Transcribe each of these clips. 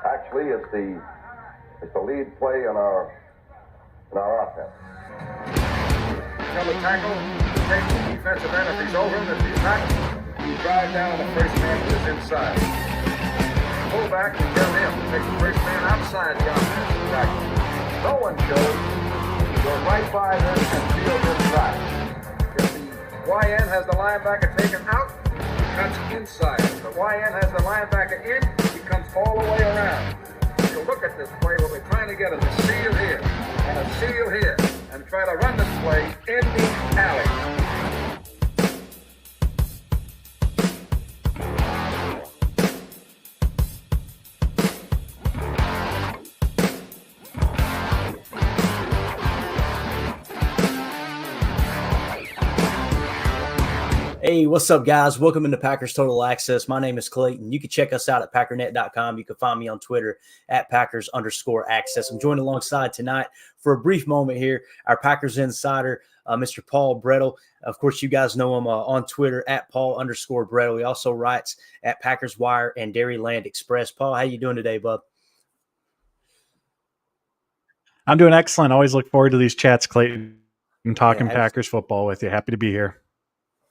Actually, it's the lead play in our offense. Tell the tackle, take the defensive end if he's over him. If he's not, you drive down the first man to his inside. Pull back and tell him to take the first man outside the offensive tackle. No one shows. Go right by them and field inside. If the YN has the linebacker taken out, he cuts inside. If the YN has the linebacker in, he comes all the way around. If you look at this play, what we're trying to get is a seal here and a seal here, and try to run this play in the alley. Hey, what's up, guys? Welcome into Packers Total Access. My name is Clayton. You can check us out at packernet.com. You can find me on Twitter at Packers_access. I'm joined alongside tonight for a brief moment here, our Packers insider, Mr. Paul Bretl. Of course, you guys know him on Twitter at Paul_Bretl. He also writes at Packers Wire and Dairyland Express. Paul, how you doing today, bud? I'm doing excellent. Always look forward to these chats, Clayton, and talking Packers football with you. Happy to be here.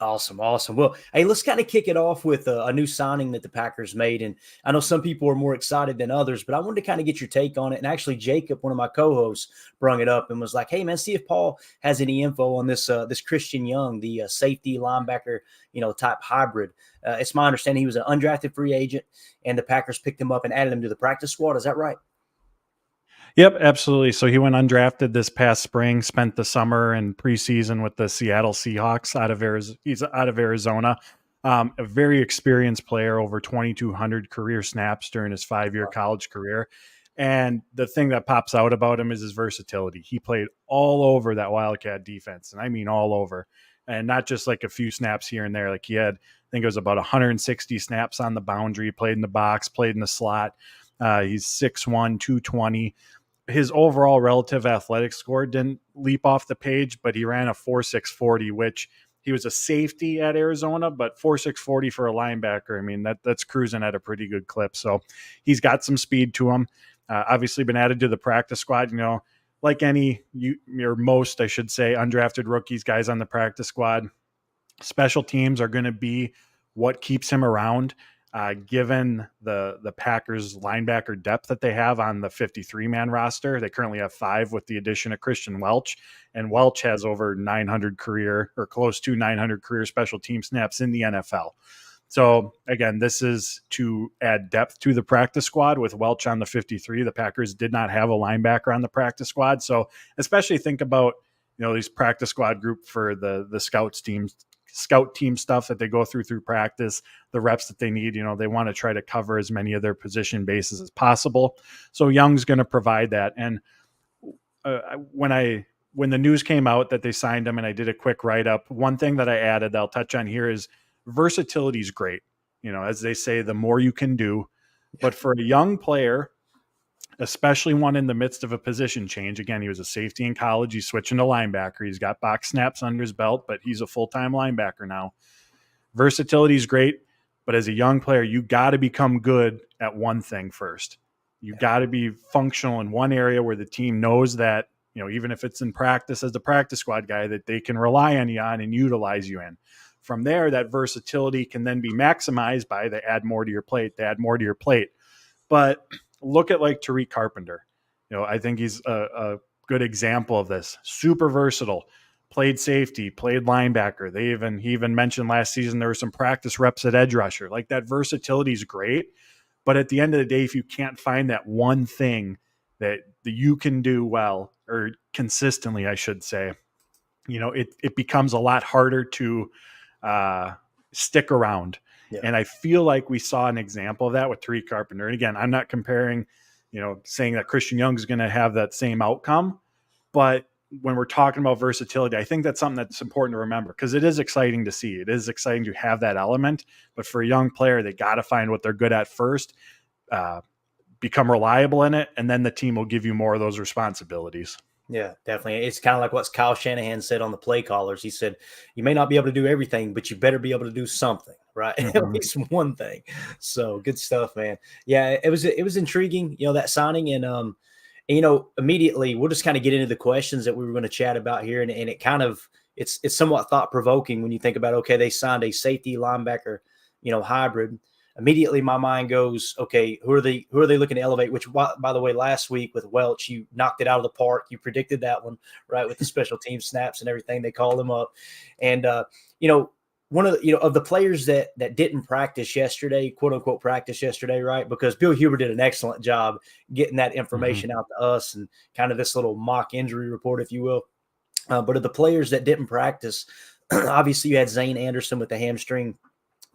Awesome. Well, hey, let's kind of kick it off with a new signing that the Packers made. And I know some people are more excited than others, but I wanted to kind of get your take on it. And actually, Jacob, one of my co-hosts, brought it up and was like, hey, man, see if Paul has any info on this Christian Young, the safety linebacker, type hybrid. It's my understanding he was an undrafted free agent, and the Packers picked him up and added him to the practice squad. Is that right? Yep, absolutely. So he went undrafted this past spring, spent the summer and preseason with the Seattle Seahawks He's out of Arizona. A very experienced player, over 2,200 career snaps during his 5-year college career. And the thing that pops out about him is his versatility. He played all over that Wildcat defense, and I mean all over. And not just like a few snaps here and there. Like he had, I think it was about 160 snaps on the boundary, played in the box, played in the slot. He's 6'1", 220. His overall relative athletic score didn't leap off the page, but he ran a 4.6 40, which he was a safety at Arizona, but 4.6 40 for a linebacker. I mean, that's cruising at a pretty good clip. So he's got some speed to him. Obviously been added to the practice squad, like most, I should say, undrafted rookies, guys on the practice squad. Special teams are going to be what keeps him around. Given the Packers linebacker depth that they have on the 53-man roster. They currently have 5 with the addition of Christian Welch, and Welch has over 900 career or close to 900 career special team snaps in the NFL. So again, this is to add depth to the practice squad with Welch on the 53. The Packers did not have a linebacker on the practice squad. So especially think about, these practice squad group for the scout team stuff that they go through practice, the reps that they need, they want to try to cover as many of their position bases as possible. So Young's going to provide that. And when the news came out that they signed him and I did a quick write-up, one thing that I added that I'll touch on here is versatility is great. As they say, the more you can do, but for a young player, especially one in the midst of a position change. Again, he was a safety in college. He's switching to linebacker. He's got box snaps under his belt, but he's a full-time linebacker now. Versatility is great, but as a young player, you got to become good at one thing first. You got to be functional in one area where the team knows that, even if it's in practice as the practice squad guy, that they can rely on you on and utilize you in. From there, that versatility can then be maximized by they add more to your plate. But look at like Tariq Carpenter. I think he's a good example of this. Super versatile. Played safety, played linebacker. He even mentioned last season there were some practice reps at edge rusher. Like that versatility is great. But at the end of the day, if you can't find that one thing that you can do well or consistently, I should say, it becomes a lot harder to stick around. Yeah. And I feel like we saw an example of that with Tariq Carpenter. And again, I'm not comparing, saying that Christian Young is going to have that same outcome. But when we're talking about versatility, I think that's something that's important to remember because it is exciting to see. It is exciting to have that element. But for a young player, they got to find what they're good at first, become reliable in it, and then the team will give you more of those responsibilities. Yeah, definitely. It's kind of like what Kyle Shanahan said on the play callers. He said, you may not be able to do everything, but you better be able to do something, right? At Mhm. least one thing. So good stuff, man. Yeah, it was intriguing, that signing. And immediately we'll just kind of get into the questions that we were going to chat about here. And it kind of it's somewhat thought provoking when you think about, okay, they signed a safety linebacker, hybrid. Immediately my mind goes, okay, who are they looking to elevate? Which, by the way, last week with Welch, you knocked it out of the park. You predicted that one, right? With the special team snaps and everything, they called him up. And one of the players that didn't practice yesterday, quote unquote practice yesterday, right? Because Bill Huber did an excellent job getting that Mhm. information out to us and kind of this little mock injury report, if you will. But of the players that didn't practice, obviously you had Zane Anderson with the hamstring,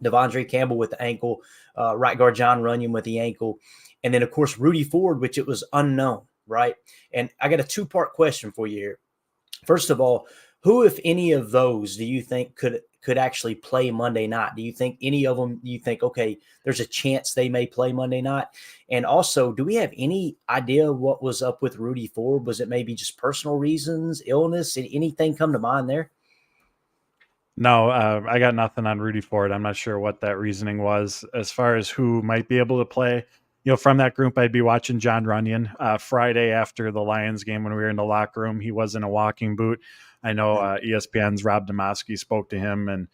Devondre Campbell with the ankle, right guard John Runyon with the ankle, and then of course Rudy Ford, which it was unknown, right? And I got a two-part question for you here. First of all, who, if any of those, do you think could actually play Monday night? Do you think any of them? You think, okay, there's a chance they may play Monday night? And also, do we have any idea what was up with Rudy Ford? Was it maybe just personal reasons, illness? Anything come to mind there? No, I got nothing on Rudy Ford. I'm not sure what that reasoning was as far as who might be able to play. From that group, I'd be watching John Runyon Friday after the Lions game when we were in the locker room. He was in a walking boot. I know ESPN's Rob Demoski spoke to him, and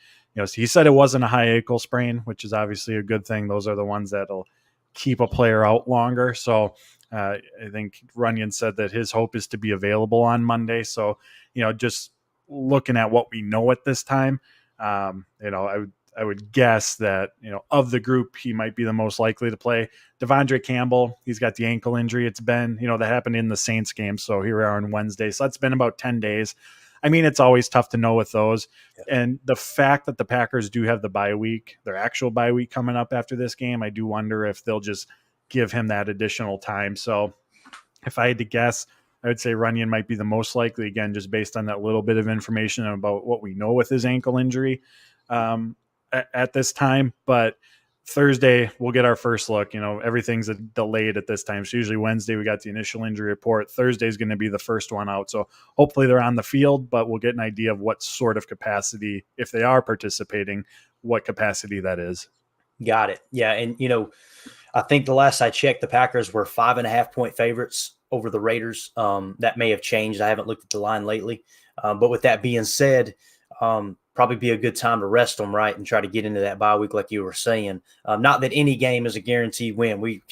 he said it wasn't a high ankle sprain, which is obviously a good thing. Those are the ones that'll keep a player out longer. So I think Runyon said that his hope is to be available on Monday. So just looking at what we know at this time, I would guess that of the group he might be the most likely to play. Devondre Campbell, he's got the ankle injury. It's been that happened in the Saints game, so here we are on Wednesday. So that's been about 10 days. I mean, it's always tough to know with those. And the fact that the Packers do have the bye week, their actual bye week coming up after this game, I do wonder if they'll just give him that additional time. So if I had to guess, I would say Runyon might be the most likely, again, just based on that little bit of information about what we know with his ankle injury at this time. But Thursday, we'll get our first look. Everything's delayed at this time. So usually Wednesday, we got the initial injury report. Thursday is going to be the first one out. So hopefully they're on the field, but we'll get an idea of what sort of capacity, if they are participating, what capacity that is. Got it. Yeah, and I think the last I checked, the Packers were 5.5-point favorites over the Raiders. That may have changed. I haven't looked at the line lately. But with that being said, probably be a good time to rest them, right, and try to get into that bye week, like you were saying. Not that any game is a guaranteed win. We've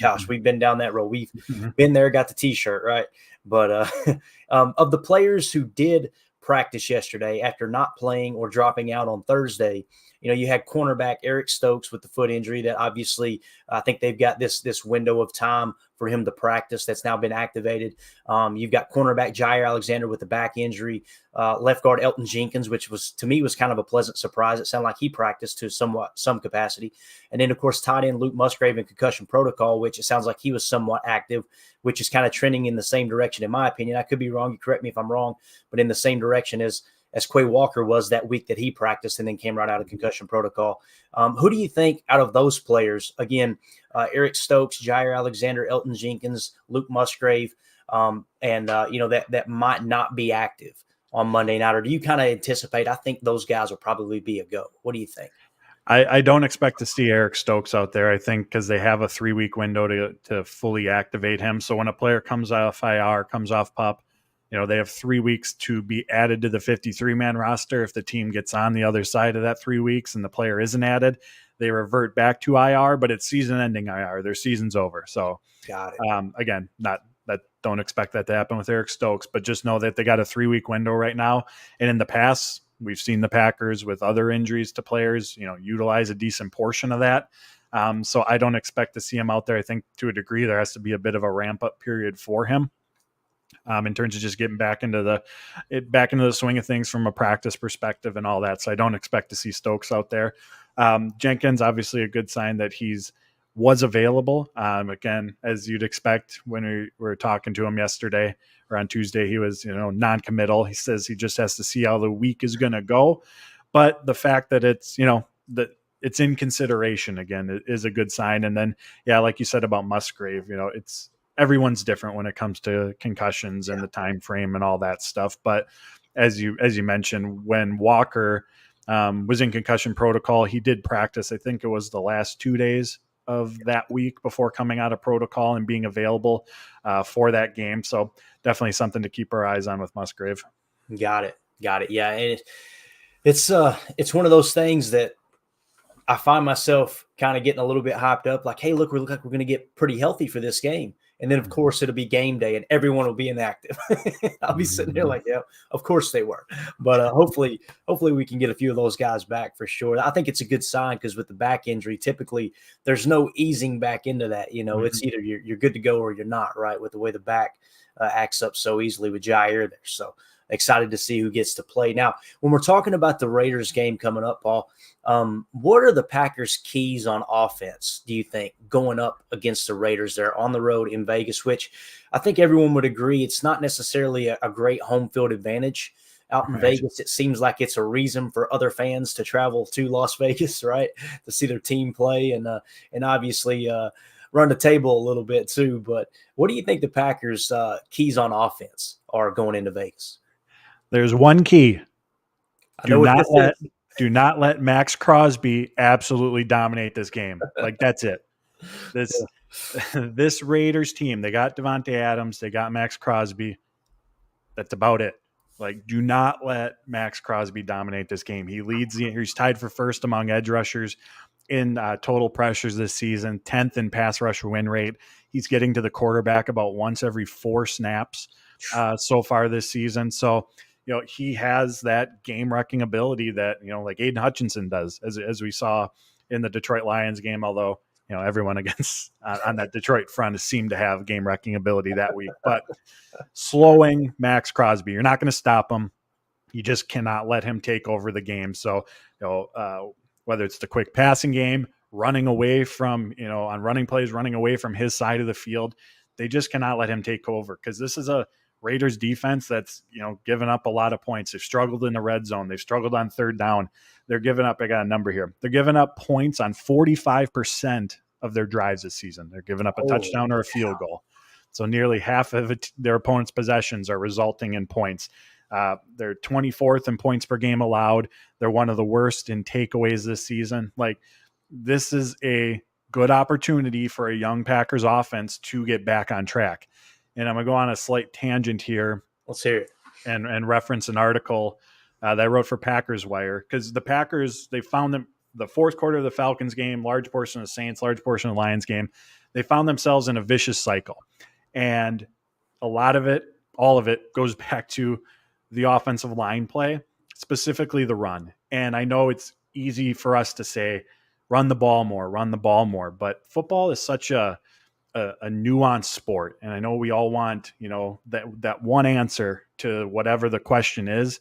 been down that road. We've been there, got the T-shirt, right? But of the players who did practice yesterday after not playing or dropping out on Thursday, you had cornerback Eric Stokes with the foot injury that obviously I think they've got this window of time for him to practice that's now been activated. You've got cornerback Jair Alexander with the back injury, left guard Elton Jenkins, which to me was kind of a pleasant surprise. It sounded like he practiced to some capacity. And then, of course, tight end Luke Musgrave in concussion protocol, which it sounds like he was somewhat active, which is kind of trending in the same direction, in my opinion. I could be wrong. You correct me if I'm wrong, but in the same direction as Quay Walker was that week that he practiced and then came right out of concussion protocol. Who do you think out of those players, again, Eric Stokes, Jair Alexander, Elton Jenkins, Luke Musgrave, that might not be active on Monday night? Or do you kind of anticipate, I think those guys will probably be a go? What do you think? I don't expect to see Eric Stokes out there, I think, because they have a 3-week window to fully activate him. So when a player comes off IR, comes off PUP, they have 3 weeks to be added to the 53-man roster. If the team gets on the other side of that 3 weeks and the player isn't added, they revert back to IR, but it's season-ending IR. Their season's over. So, Got it. Again, don't expect that to happen with Eric Stokes, but just know that they got a 3-week window right now. And in the past, we've seen the Packers with other injuries to players, utilize a decent portion of that. So I don't expect to see him out there. I think to a degree there has to be a bit of a ramp-up period for him. In terms of just getting back into the swing of things from a practice perspective and all that. So I don't expect to see Stokes out there. Jenkins, obviously a good sign that was available. Again, as you'd expect when we were talking to him yesterday or on Tuesday, he was, non-committal. He says he just has to see how the week is going to go. But the fact that it's, that it's in consideration again is a good sign. And then, yeah, like you said about Musgrave, everyone's different when it comes to concussions and the time frame and all that stuff. But as you mentioned, when Walker was in concussion protocol. He did practice. I think it was the last 2 days of that week before coming out of protocol and being available for that game. So definitely something to keep our eyes on with Musgrave. Got it. Yeah. And it's one of those things that I find myself kind of getting a little bit hyped up, like, hey, look, we look like we're going to get pretty healthy for this game. And then, of course, it'll be game day and everyone will be inactive. I'll be sitting there like, yeah, of course they were. But hopefully we can get a few of those guys back for sure. I think it's a good sign because with the back injury, typically there's no easing back into that. It's either you're good to go or you're not, right, with the way the back acts up so easily with Jair there. So excited to see who gets to play. Now, when we're talking about the Raiders game coming up, Paul, what are the Packers' keys on offense, do you think, going up against the Raiders? They're on the road in Vegas, which I think everyone would agree it's not necessarily a great home field advantage out in Vegas. It seems like it's a reason for other fans to travel to Las Vegas, right, to see their team play and obviously run the table a little bit too. But what do you think the Packers' keys on offense are going into Vegas? There's one key. Do not let Max Crosby absolutely dominate this game. Like, that's it. This Raiders team, they got Devontae Adams, they got Max Crosby. That's about it. Like, do not let Max Crosby dominate this game. He's tied for first among edge rushers in total pressures this season, 10th in pass rush win rate. He's getting to the quarterback about once every 4 snaps so far this season. So, he has that game-wrecking ability that, like Aiden Hutchinson does, as we saw in the Detroit Lions game, although, everyone against on that Detroit front has seemed to have game-wrecking ability that week. But slowing Max Crosby, you're not going to stop him. You just cannot let him take over the game. So, whether it's the quick passing game, running away from, on running plays, running away from his side of the field, they just cannot let him take over because this is a Raiders defense that's, given up a lot of points. They've struggled in the red zone. They've struggled on third down. They're giving up, I got a number here. They're giving up points on 45% of their drives this season. They're giving up a touchdown or a field goal. So nearly half of their opponent's possessions are resulting in points. They're 24th in points per game allowed. They're one of the worst in takeaways this season. Like, this is a good opportunity for a young Packers offense to get back on track. And I'm going to go on a slight tangent here. Let's hear it. And reference an article that I wrote for Packers Wire, because the Packers, they found them the fourth quarter of the Falcons game, large portion of the Saints, large portion of the Lions game. They found themselves in a vicious cycle. And a lot of it, all of it, goes back to the offensive line play, specifically the run. And I know it's easy for us to say, run the ball more. But football is such a nuanced sport. And I know we all want, that one answer to whatever the question is,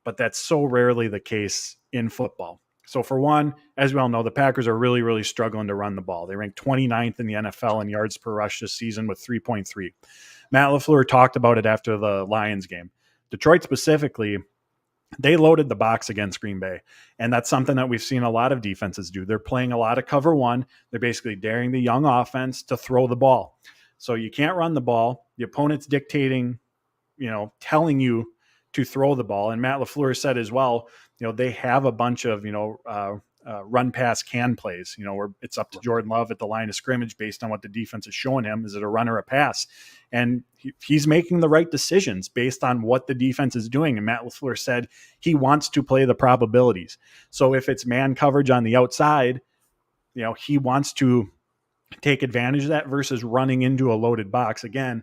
but that's so rarely the case in football. So for one, as we all know, the Packers are really, really struggling to run the ball. They ranked 29th in the NFL in yards per rush this season with 3.3. Matt LaFleur talked about it after the Lions game. Detroit specifically, they loaded the box against Green Bay. And that's something that we've seen a lot of defenses do. They're playing a lot of cover one. They're basically daring the young offense to throw the ball. So you can't run the ball. The opponent's dictating, telling you to throw the ball. And Matt LaFleur said as well, they have a bunch of, run pass can plays, where it's up to Jordan Love at the line of scrimmage based on what the defense is showing him. Is it a run or a pass? And he's making the right decisions based on what the defense is doing. And Matt LaFleur said he wants to play the probabilities. So if it's man coverage on the outside, he wants to take advantage of that versus running into a loaded box again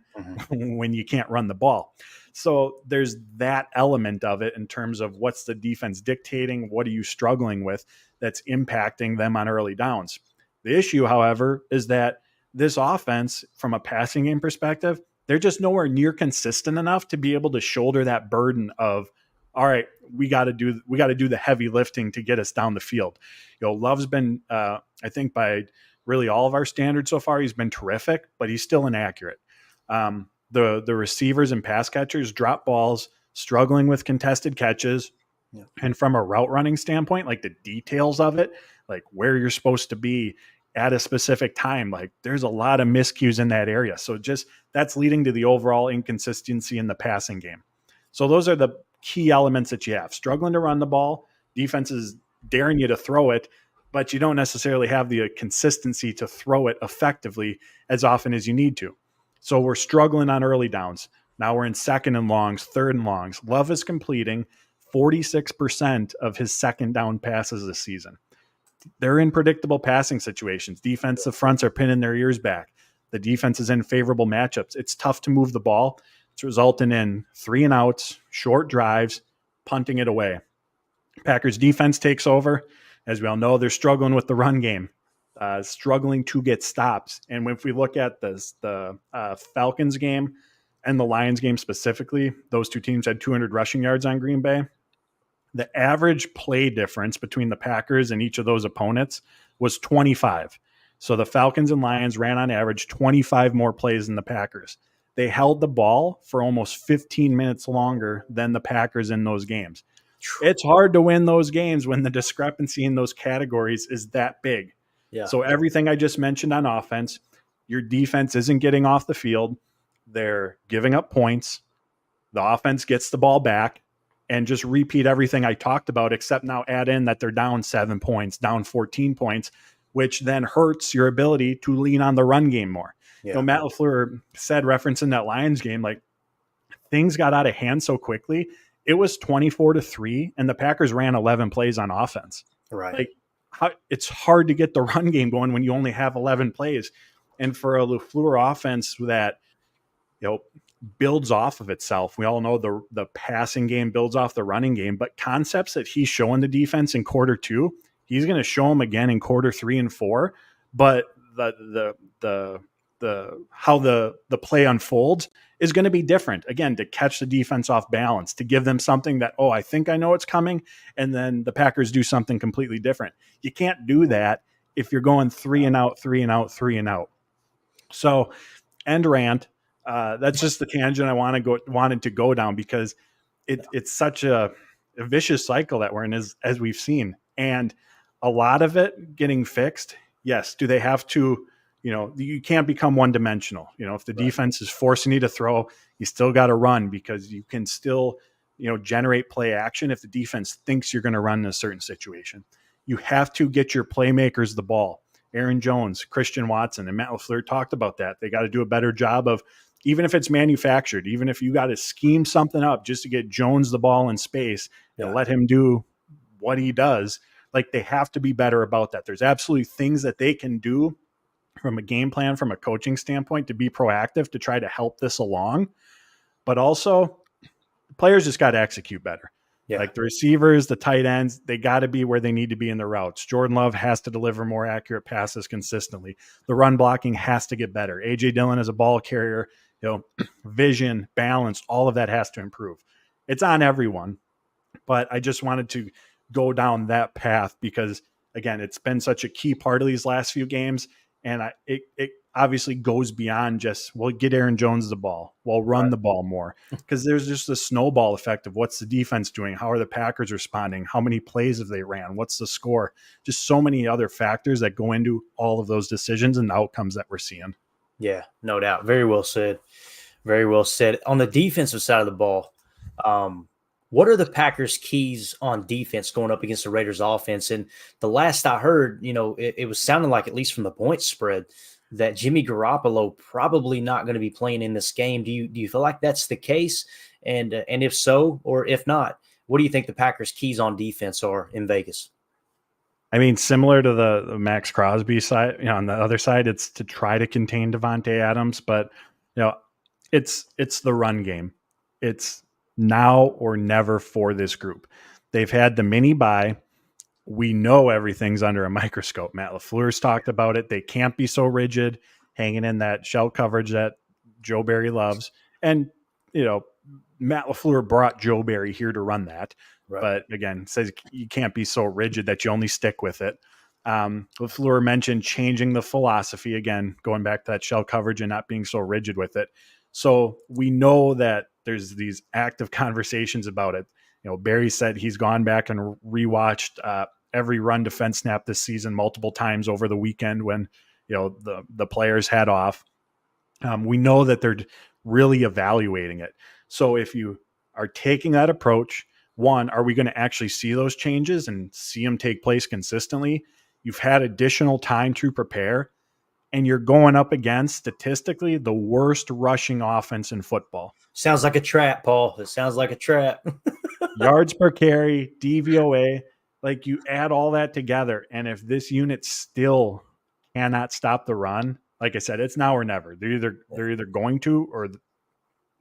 when you can't run the ball. So there's that element of it in terms of what's the defense dictating, what are you struggling with that's impacting them on early downs. The issue, however, is that this offense, from a passing game perspective, they're just nowhere near consistent enough to be able to shoulder that burden of, all right, we got to do the heavy lifting to get us down the field. Love's been, I think by really all of our standards so far, he's been terrific, but he's still inaccurate. The receivers and pass catchers drop balls, struggling with contested catches. Yeah. And from a route running standpoint, like the details of it, like where you're supposed to be at a specific time, like there's a lot of miscues in that area. So just that's leading to the overall inconsistency in the passing game. So those are the key elements that you have. Struggling to run the ball, Defense is daring you to throw it, but you don't necessarily have the consistency to throw it effectively as often as you need to. So we're struggling on early downs. Now we're in second and longs, third and longs. Love is completing 46% of his second down passes this season. They're in predictable passing situations. Defensive fronts are pinning their ears back. The defense is in favorable matchups. It's tough to move the ball. It's resulting in 3 and outs, short drives, punting it away. Packers defense takes over. As we all know, they're struggling with the run game, struggling to get stops. And if we look at the Falcons game and the Lions game specifically, those two teams had 200 rushing yards on Green Bay. The average play difference between the Packers and each of those opponents was 25. So the Falcons and Lions ran on average 25 more plays than the Packers. They held the ball for almost 15 minutes longer than the Packers in those games. It's hard to win those games when the discrepancy in those categories is that big. Yeah. So everything I just mentioned on offense, your defense isn't getting off the field. They're giving up points. The offense gets the ball back, and just repeat everything I talked about, except now add in that they're down 7 points, down 14 points, which then hurts your ability to lean on the run game more. Yeah. You know, Matt LaFleur said, referencing that Lions game, like, things got out of hand so quickly. It was 24-3, and the Packers ran 11 plays on offense. Right. Like, it's hard to get the run game going when you only have 11 plays. And for a LaFleur offense that, you know, builds off of itself. We all know the passing game builds off the running game, but concepts that he's showing the defense in quarter 2, he's going to show them again in quarter 3 and 4. But the how the play unfolds is going to be different. Again, to catch the defense off balance, to give them something that, I think I know it's coming, and then the Packers do something completely different. You can't do that if you're going 3 and out, 3 and out, 3 and out. So, end rant. That's just the tangent I wanted to go down, because it's such a vicious cycle that we're in, as we've seen, and a lot of it getting fixed. Yes, do they have to? You can't become one dimensional. If the defense is forcing you to throw, you still got to run, because you can still generate play action if the defense thinks you're going to run in a certain situation. You have to get your playmakers the ball. Aaron Jones, Christian Watson, and Matt LaFleur talked about that. They got to do a better job of, even if it's manufactured, even if you got to scheme something up just to get Jones the ball in space and let him do what he does, like, they have to be better about that. There's absolutely things that they can do from a game plan, from a coaching standpoint, to be proactive to try to help this along. But also, players just got to execute better. Yeah. Like the receivers, the tight ends, they got to be where they need to be in their routes. Jordan Love has to deliver more accurate passes consistently. The run blocking has to get better. A.J. Dillon as a ball carrier, vision, balance, all of that has to improve. It's on everyone. But I just wanted to go down that path because, again, it's been such a key part of these last few games. And it obviously goes beyond just, well, get Aaron Jones the ball. Well, run the ball more. Because there's just a snowball effect of what's the defense doing? How are the Packers responding? How many plays have they ran? What's the score? Just so many other factors that go into all of those decisions and the outcomes that we're seeing. Yeah, no doubt. Very well said. Very well said. On the defensive side of the ball, what are the Packers' keys on defense going up against the Raiders' offense? And the last I heard, it was sounding like, at least from the point spread, that Jimmy Garoppolo probably not going to be playing in this game. Do you feel like that's the case? And if so, or if not, what do you think the Packers' keys on defense are in Vegas? I mean, similar to the Max Crosby side, on the other side, it's to try to contain Devontae Adams, but it's the run game. It's now or never for this group. They've had the mini bye. We know everything's under a microscope. Matt LaFleur's talked about it. They can't be so rigid, hanging in that shell coverage that Joe Barry loves. And, Matt LaFleur brought Joe Barry here to run that. Right. But again, says you can't be so rigid that you only stick with it. LaFleur mentioned changing the philosophy, again, going back to that shell coverage and not being so rigid with it. So we know that there's these active conversations about it. Barry said he's gone back and rewatched every run defense snap this season multiple times over the weekend when, the players had off. We know that they're really evaluating it. So if you are taking that approach one, are we going to actually see those changes and see them take place consistently? You've had additional time to prepare, and you're going up against, statistically, the worst rushing offense in football. Sounds like a trap, Paul. It sounds like a trap. Yards per carry, DVOA, like you add all that together, and if this unit still cannot stop the run, like I said, it's now or never. They're either going to, or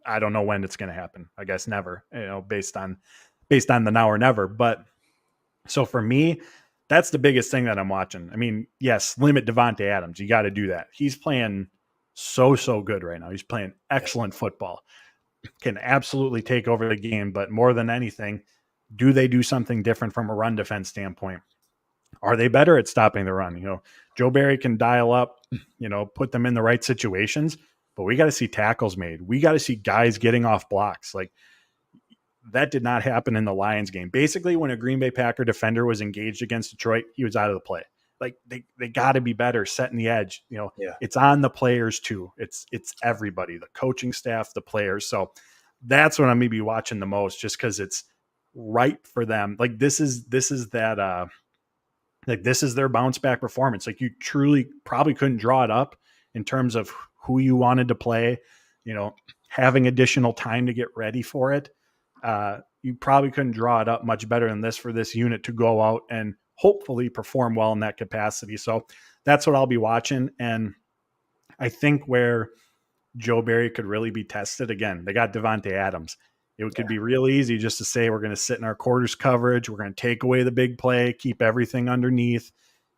I don't know when it's going to happen. I guess never, based on the now or never. But so for me, that's the biggest thing that I'm watching. I mean, yes, limit Devontae Adams. You got to do that. He's playing so good right now. He's playing excellent football. Can absolutely take over the game. But more than anything, do they do something different from a run defense standpoint? Are they better at stopping the run? Joe Barry can dial up, put them in the right situations, but we got to see tackles made. We got to see guys getting off blocks. Like, that did not happen in the Lions game. Basically, when a Green Bay Packer defender was engaged against Detroit, he was out of the play. Like, they got to be better setting the edge. It's on the players too. It's everybody, the coaching staff, the players. So that's what I'm maybe watching the most, just because it's right for them. Like, this is that this is their bounce back performance. Like, you truly probably couldn't draw it up in terms of who you wanted to play, having additional time to get ready for it. You probably couldn't draw it up much better than this for this unit to go out and hopefully perform well in that capacity. So that's what I'll be watching. And I think where Joe Barry could really be tested, again, they got Devontae Adams. It could be real easy just to say, we're going to sit in our quarters coverage. We're going to take away the big play, keep everything underneath,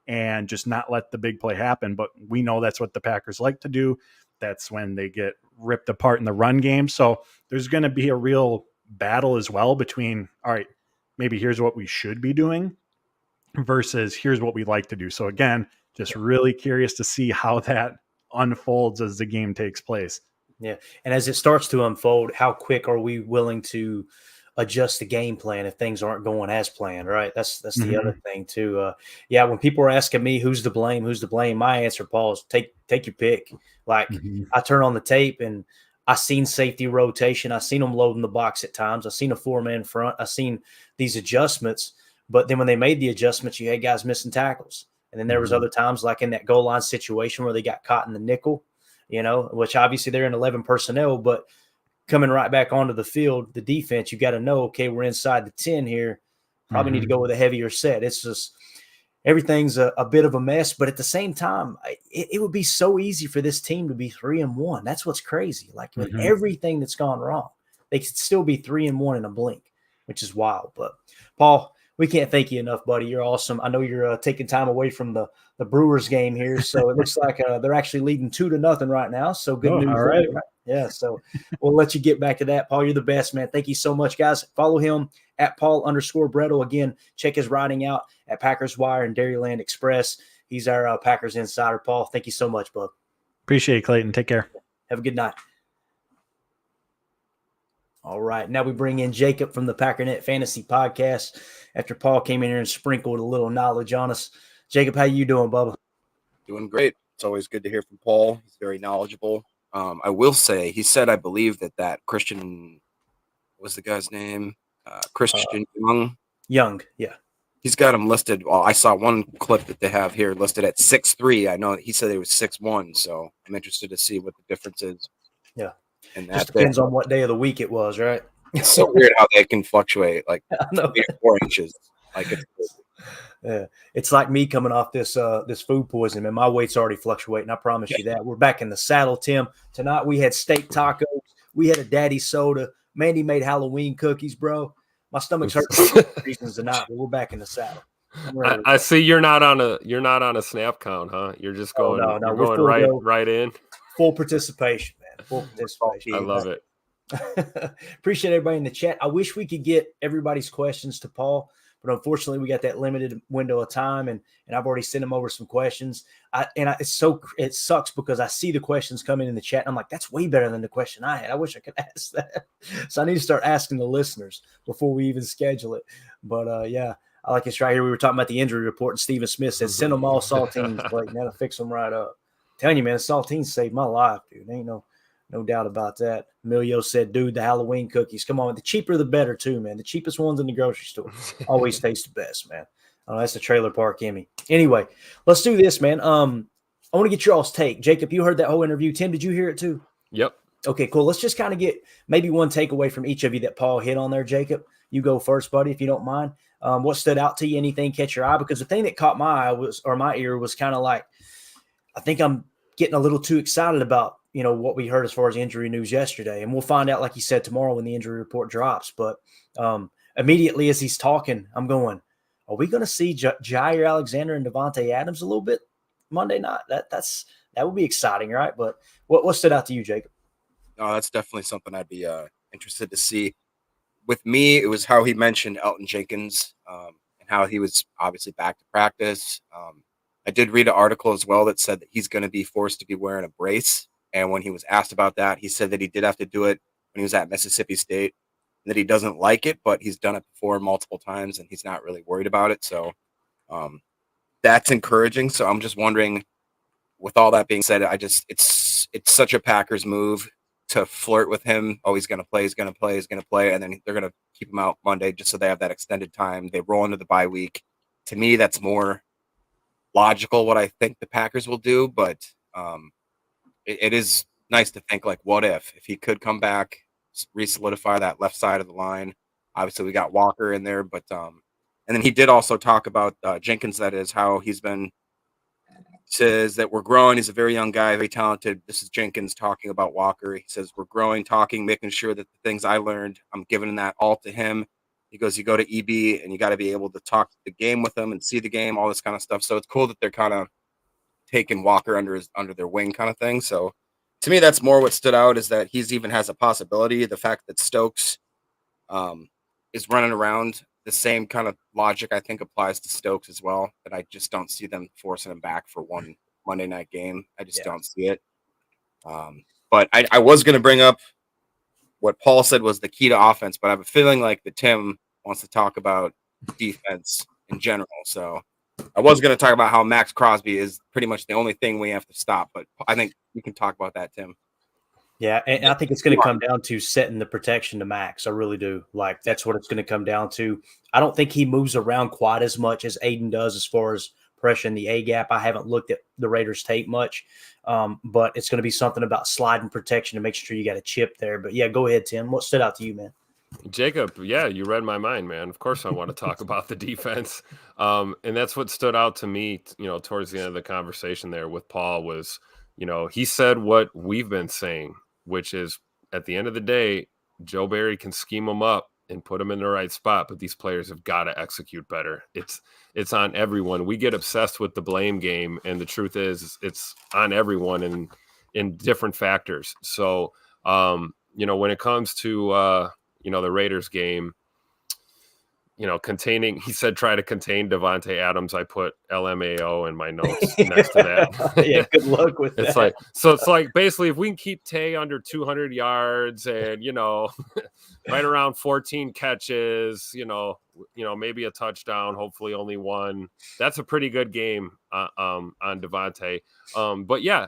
and just not let the big play happen. But we know that's what the Packers like to do. That's when they get ripped apart in the run game. So there's going to be a real battle as well between, all right, maybe here's what we should be doing versus here's what we like to do. So again, just really curious to see how that unfolds as the game takes place. Yeah. And as it starts to unfold, how quick are we willing to adjust the game plan if things aren't going as planned, right? That's the other thing too. When people are asking me who's to blame, my answer, Paul, is take your pick. Like, I turn on the tape and I seen safety rotation. I seen them loading the box at times. I seen a 4-man front. I seen these adjustments. But then when they made the adjustments, you had guys missing tackles. And then there was other times, like in that goal line situation where they got caught in the nickel, which obviously they're in 11 personnel, but coming right back onto the field, the defense, you got to know, okay, we're inside the 10 here. Probably need to go with a heavier set. It's just everything's a bit of a mess. But at the same time, it would be so easy for this team to be 3-1. That's what's crazy. Like, with everything that's gone wrong, they could still be 3-1 in a blink, which is wild. But Paul, we can't thank you enough, buddy. You're awesome. I know you're taking time away from the Brewers game here, so it looks like they're actually leading 2-0 right now. So good news. All right. Yeah, so we'll let you get back to that. Paul, you're the best, man. Thank you so much, guys. Follow him at Paul_Bretl. Again, check his writing out at Packers Wire and Dairyland Express. He's our Packers insider. Paul, thank you so much, bud. Appreciate it, Clayton. Take care. Have a good night. All right, now we bring in Jacob from the Packernet Fantasy Podcast after Paul came in here and sprinkled a little knowledge on us. Jacob, how you doing, Bubba? Doing great. It's always good to hear from Paul. He's very knowledgeable. I will say, he said, I believe that Christian, what was the guy's name? Christian Young. Young, yeah. He's got him listed. Well, I saw one clip that they have here listed at 6'3". I know he said it was 6'1", so I'm interested to see what the difference is. Yeah. And that depends on what day of the week it was, right? It's so weird how they can fluctuate, like 3 or 4 inches. Like, it's crazy. Yeah, it's like me coming off this food poisoning, man. My weight's already fluctuating. I promise you that. We're back in the saddle, Tim. Tonight we had steak tacos. We had a daddy soda. Mandy made Halloween cookies, bro. My stomach's hurting for reasons tonight, but we're back in the saddle. I see you're not on a snap count, huh? You're just going, no, you're going right in. Full participation, man. Full participation. I love it. Appreciate everybody in the chat. I wish we could get everybody's questions to Paul, but unfortunately we got that limited window of time, and I've already sent him over some questions. It sucks because I see the questions coming in the chat, and I'm like, that's way better than the question I had. I wish I could ask that. So I need to start asking the listeners before we even schedule it. But yeah, I like this right here. We were talking about the injury report, and Stephen Smith said, send them all saltines, Blake. That'll fix them right up. I'm telling you, man, saltines saved my life, dude. Ain't no No doubt about that. Emilio said, dude, the Halloween cookies. Come on. The cheaper, the better, too, man. The cheapest ones in the grocery store always taste the best, man. That's the trailer park Emmy. Anyway, let's do this, man. I want to get your all's take. Jacob, you heard that whole interview. Tim, did you hear it too? Yep. Okay, cool. Let's just kind of get maybe one takeaway from each of you that Paul hit on there. Jacob, you go first, buddy, if you don't mind. What stood out to you? Anything catch your eye? Because the thing that caught my eye or my ear was kind of like, I think I'm getting a little too excited about, what we heard as far as injury news yesterday. And we'll find out, like you said, tomorrow when the injury report drops. But immediately as he's talking, I'm going, are we going to see Jair Alexander and Devontae Adams a little bit Monday night? That would be exciting, right? But what stood out to you, Jacob? No, that's definitely something I'd be interested to see. With me, it was how he mentioned Elton Jenkins and how he was obviously back to practice. I did read an article as well that said that he's going to be forced to be wearing a brace. And when he was asked about that, he said that he did have to do it when he was at Mississippi State, and that he doesn't like it, but he's done it before multiple times and he's not really worried about it. So that's encouraging. So I'm just wondering, with all that being said, it's such a Packers move to flirt with him. Oh, he's going to play. And then they're going to keep him out Monday just so they have that extended time. They roll into the bye week. To me, that's more logical what I think the Packers will do, but it is nice to think, like, what if he could come back, re-solidify that left side of the line. Obviously, we got Walker in there, but and then he did also talk about Jenkins, that is, how he's been, says that we're growing. He's a very young guy, very talented. This is Jenkins talking about Walker. He says, we're growing, talking, making sure that the things I learned, I'm giving that all to him. He goes, you go to EB and you got to be able to talk the game with them and see the game, all this kind of stuff. So it's cool that they're kind of taking Walker under their wing kind of thing. So to me, that's more what stood out, is that he's even has a possibility. The fact that Stokes is running around, the same kind of logic I think applies to Stokes as well. That I just don't see them forcing him back for one Monday night game. I just don't see it. But I was going to bring up what Paul said was the key to offense, but I have a feeling like that Tim wants to talk about defense in general. So I was going to talk about how Max Crosby is pretty much the only thing we have to stop, but I think you can talk about that, Tim. Yeah, and I think it's going to come down to setting the protection to Max. I really do. Like, that's what it's going to come down to. I don't think he moves around quite as much as Aiden does as far as pressure in the A-gap. I haven't looked at the Raiders tape much, but it's going to be something about sliding protection to make sure you got a chip there. But, yeah, go ahead, Tim. What stood out to you, man? Jacob, yeah, you read my mind, man. Of course I want to talk about the defense. And that's what stood out to me, towards the end of the conversation there with Paul was, he said what we've been saying, which is, at the end of the day, Joe Barry can scheme them up and put them in the right spot, but these players have got to execute better. It's on everyone. We get obsessed with the blame game, and the truth is it's on everyone in different factors. So, when it comes to the Raiders game, he said try to contain Devontae Adams. I put LMAO in my notes next to that. Yeah, good luck with that. It's like basically if we can keep Tay under 200 yards and, right around 14 catches, maybe a touchdown, hopefully only one. That's a pretty good game on Devontae. But yeah,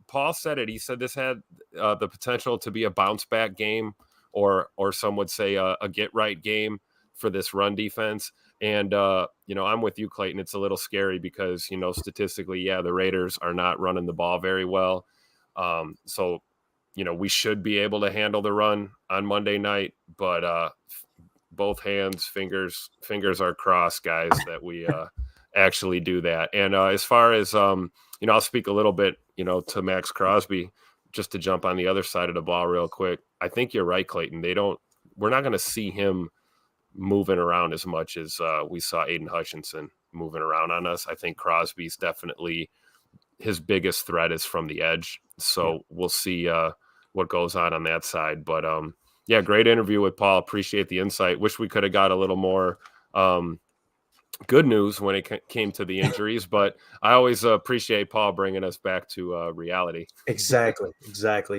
Paul said it. He said this had the potential to be a bounce back game, or some would say a get right game for this run defense. And, I'm with you, Clayton. It's a little scary because, statistically, the Raiders are not running the ball very well. So, we should be able to handle the run on Monday night, but both fingers are crossed, guys, that we actually do that. And as far as, I'll speak a little bit, to Max Crosby, just to jump on the other side of the ball real quick. I think you're right, Clayton. We're not going to see him moving around as much as we saw Aiden Hutchinson moving around on us. I think Crosby's definitely his biggest threat is from the edge. So we'll see what goes on that side. But great interview with Paul. Appreciate the insight. Wish we could have got a little more good news when it came to the injuries, but I always appreciate Paul bringing us back to reality. Exactly,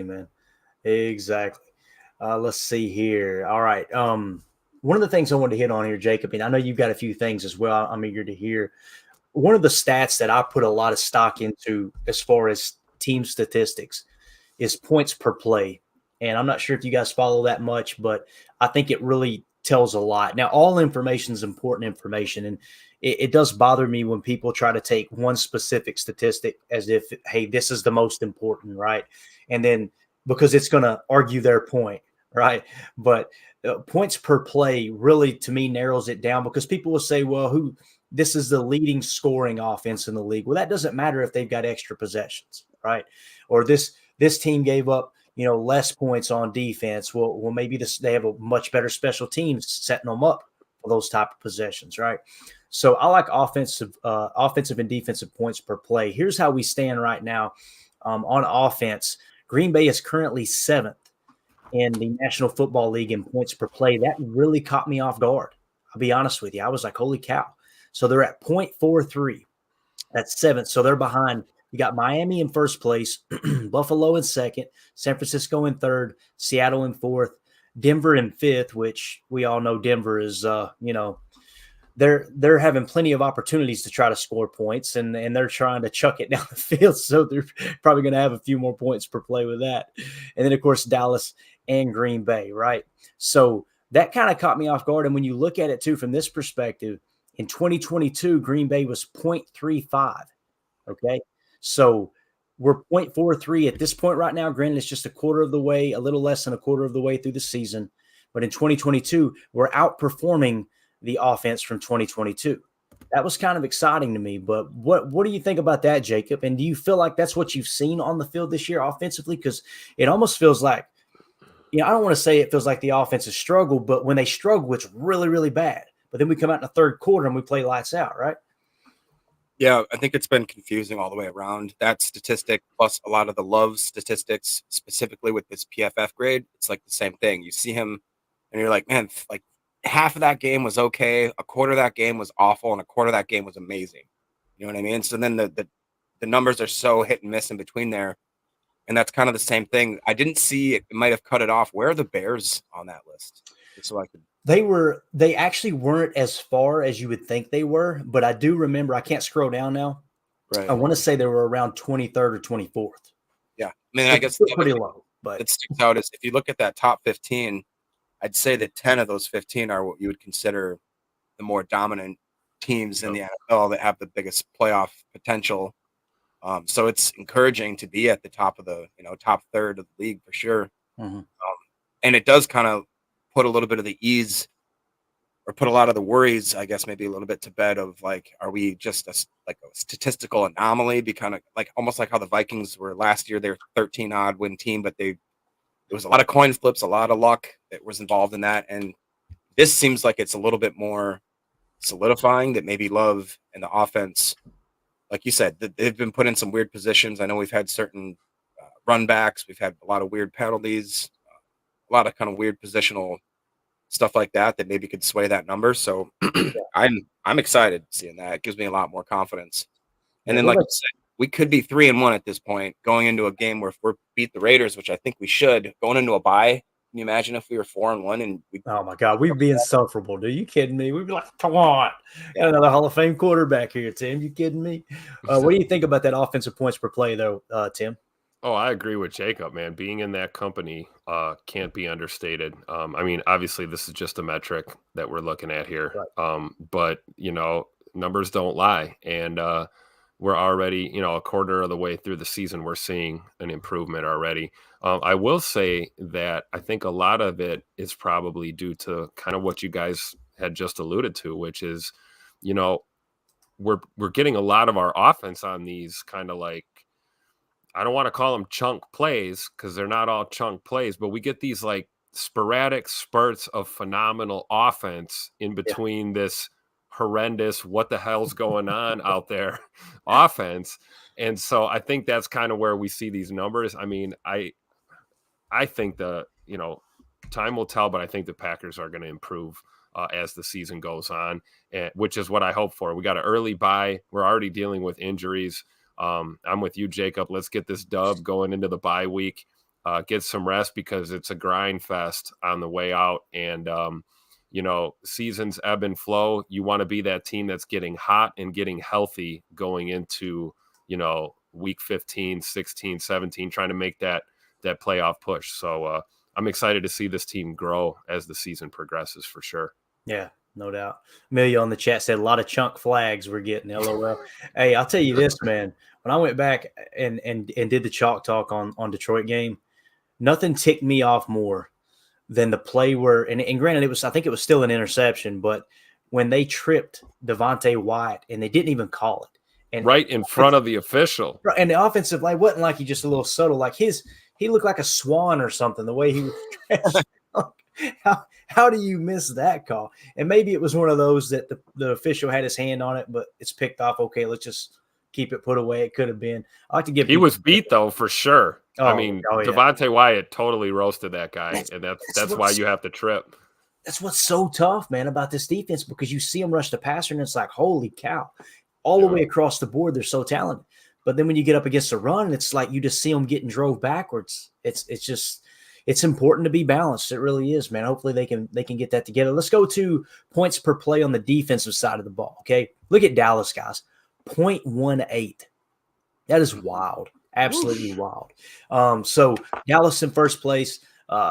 man. Exactly. Let's see here. All right. One of the things I wanted to hit on here, Jacob, and I know you've got a few things as well I'm eager to hear. One of the stats that I put a lot of stock into as far as team statistics is points per play. And I'm not sure if you guys follow that much, but I think it really tells a lot. Now, all information is important information, and it does bother me when people try to take one specific statistic as if, hey, this is the most important, right? And then because it's going to argue their point, right? But points per play really, to me, narrows it down, because people will say, well, this is the leading scoring offense in the league. Well, that doesn't matter if they've got extra possessions, right? Or this team gave up, less points on defense. Well, maybe they have a much better special teams setting them up for those type of possessions, right? So I like offensive and defensive points per play. Here's how we stand right now on offense. Green Bay is currently 7th in the National Football League in points per play. That really caught me off guard. I'll be honest with you. I was like, holy cow. So they're at 0.43. That's 7th. So they're behind. You got Miami in first place, Buffalo in second, San Francisco in third, Seattle in fourth, Denver in fifth, which we all know Denver is, they're having plenty of opportunities to try to score points, and they're trying to chuck it down the field. So they're probably going to have a few more points per play with that. And then, of course, Dallas and Green Bay, right? So that kind of caught me off guard. And when you look at it, too, from this perspective, in 2022, Green Bay was 0.35, okay? So we're 0.43 at this point right now. Granted, it's just a quarter of the way, a little less than a quarter of the way through the season. But in 2022, we're outperforming the offense from 2022. That was kind of exciting to me. But what do you think about that, Jacob? And do you feel like that's what you've seen on the field this year offensively? Because it almost feels like, I don't want to say it feels like the offense has struggled, but when they struggle, it's really, really bad. But then we come out in the third quarter and we play lights out, right? Yeah, I think it's been confusing all the way around. That statistic plus a lot of the love statistics, specifically with this PFF grade, it's like the same thing. You see him and you're like, man, like half of that game was okay, a quarter of that game was awful, and a quarter of that game was amazing. You know what I mean? So then the numbers are so hit and miss in between there. And that's kind of the same thing. I didn't see it might have cut it off. Where are the Bears on that list? Just so I could. They actually weren't as far as you would think they were, but I do remember, I can't scroll down now. Right. I want to say they were around 23rd or 24th. Yeah. I mean, I guess pretty low, but it sticks out is if you look at that top 15, I'd say that 10 of those 15 are what you would consider the more dominant teams in the NFL that have the biggest playoff potential. So it's encouraging to be at the top of the, top third of the league for sure. Mm-hmm. And it does kind of put a little bit of the ease, or put a lot of the worries, I guess, maybe a little bit to bed of like, are we just a statistical anomaly? Be kind of like almost like how the Vikings were last year. They're 13 odd win team, but there was a lot of coin flips, a lot of luck that was involved in that. And this seems like it's a little bit more solidifying that maybe Love and the offense, like you said, they've been put in some weird positions. I know we've had certain run backs. We've had a lot of weird penalties, a lot of kind of weird positional stuff like that maybe could sway that number. So I'm excited seeing that. It gives me a lot more confidence. And then, like you said, we could be 3-1 at this point going into a game where if we're beat the Raiders, which I think we should, going into a bye. Can you imagine if we were 4-1 and oh my God, we'd be insufferable, dude. You kidding me? We'd be like, come on. Got another Hall of Fame quarterback here, Tim. You kidding me? What do you think about that offensive points per play, though, Tim? Oh, I agree with Jacob, man. Being in that company can't be understated. I mean, obviously, this is just a metric that we're looking at here. Right. But, numbers don't lie. And we're already, a quarter of the way through the season, we're seeing an improvement already. I will say that I think a lot of it is probably due to kind of what you guys had just alluded to, which is, we're getting a lot of our offense on these kind of like, I don't want to call them chunk plays because they're not all chunk plays, but we get these like sporadic spurts of phenomenal offense in between this horrendous, what the hell's going on out there offense. And so I think that's kind of where we see these numbers. I mean, I think time will tell, but I think the Packers are going to improve as the season goes on, which is what I hope for. We got an early bye. We're already dealing with injuries. I'm with you, Jacob. Let's get this dub going into the bye week, get some rest because it's a grind fest on the way out. And, seasons ebb and flow. You want to be that team that's getting hot and getting healthy going into, week 15, 16, 17, trying to make that playoff push. So I'm excited to see this team grow as the season progresses for sure. Yeah, no doubt. Amelia on the chat said a lot of chunk flags we're getting. LOL. Hey, I'll tell you this, man. When I went back and did the chalk talk on Detroit game, nothing ticked me off more than the play where, and granted, I think it was still an interception, but when they tripped Devontae White and they didn't even call it. And right in front of the official. And the offensive line wasn't like he just a little subtle, like he looked like a swan or something, the way he was dressed. How do you miss that call? And maybe it was one of those that the official had his hand on it, but it's picked off. Okay, let's just keep it put away. It could have been. I like to give. He was beat though for sure. Oh, I mean, yeah. Devontae Wyatt totally roasted that guy, and that's why you have to trip. That's what's so tough, man, about this defense, because you see them rush the passer, and it's like, holy cow, all the way across the board, they're so talented. But then when you get up against the run, it's like you just see them getting drove backwards. It's important to be balanced. It really is, man. Hopefully they can get that together. Let's go to points per play on the defensive side of the ball. Okay, look at Dallas, guys. 0.18. That is wild. Absolutely wild. So Dallas in first place.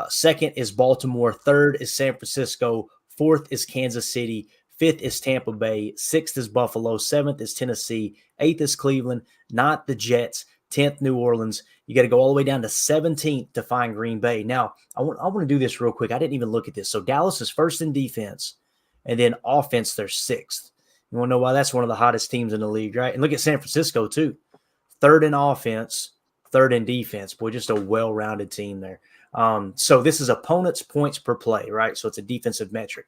Second is Baltimore. Third is San Francisco. Fourth is Kansas City. Fifth is Tampa Bay. Sixth is Buffalo. Seventh is Tennessee. Eighth is Cleveland. Ninth, the Jets. 10th, New Orleans. You got to go all the way down to 17th to find Green Bay. Now, I want to do this real quick. I didn't even look at this. So Dallas is first in defense, and then offense, they're sixth. You want to know why? That's one of the hottest teams in the league, right? And look at San Francisco, too. Third in offense, third in defense. Boy, just a well-rounded team there. So this is opponents' points per play, right? So it's a defensive metric.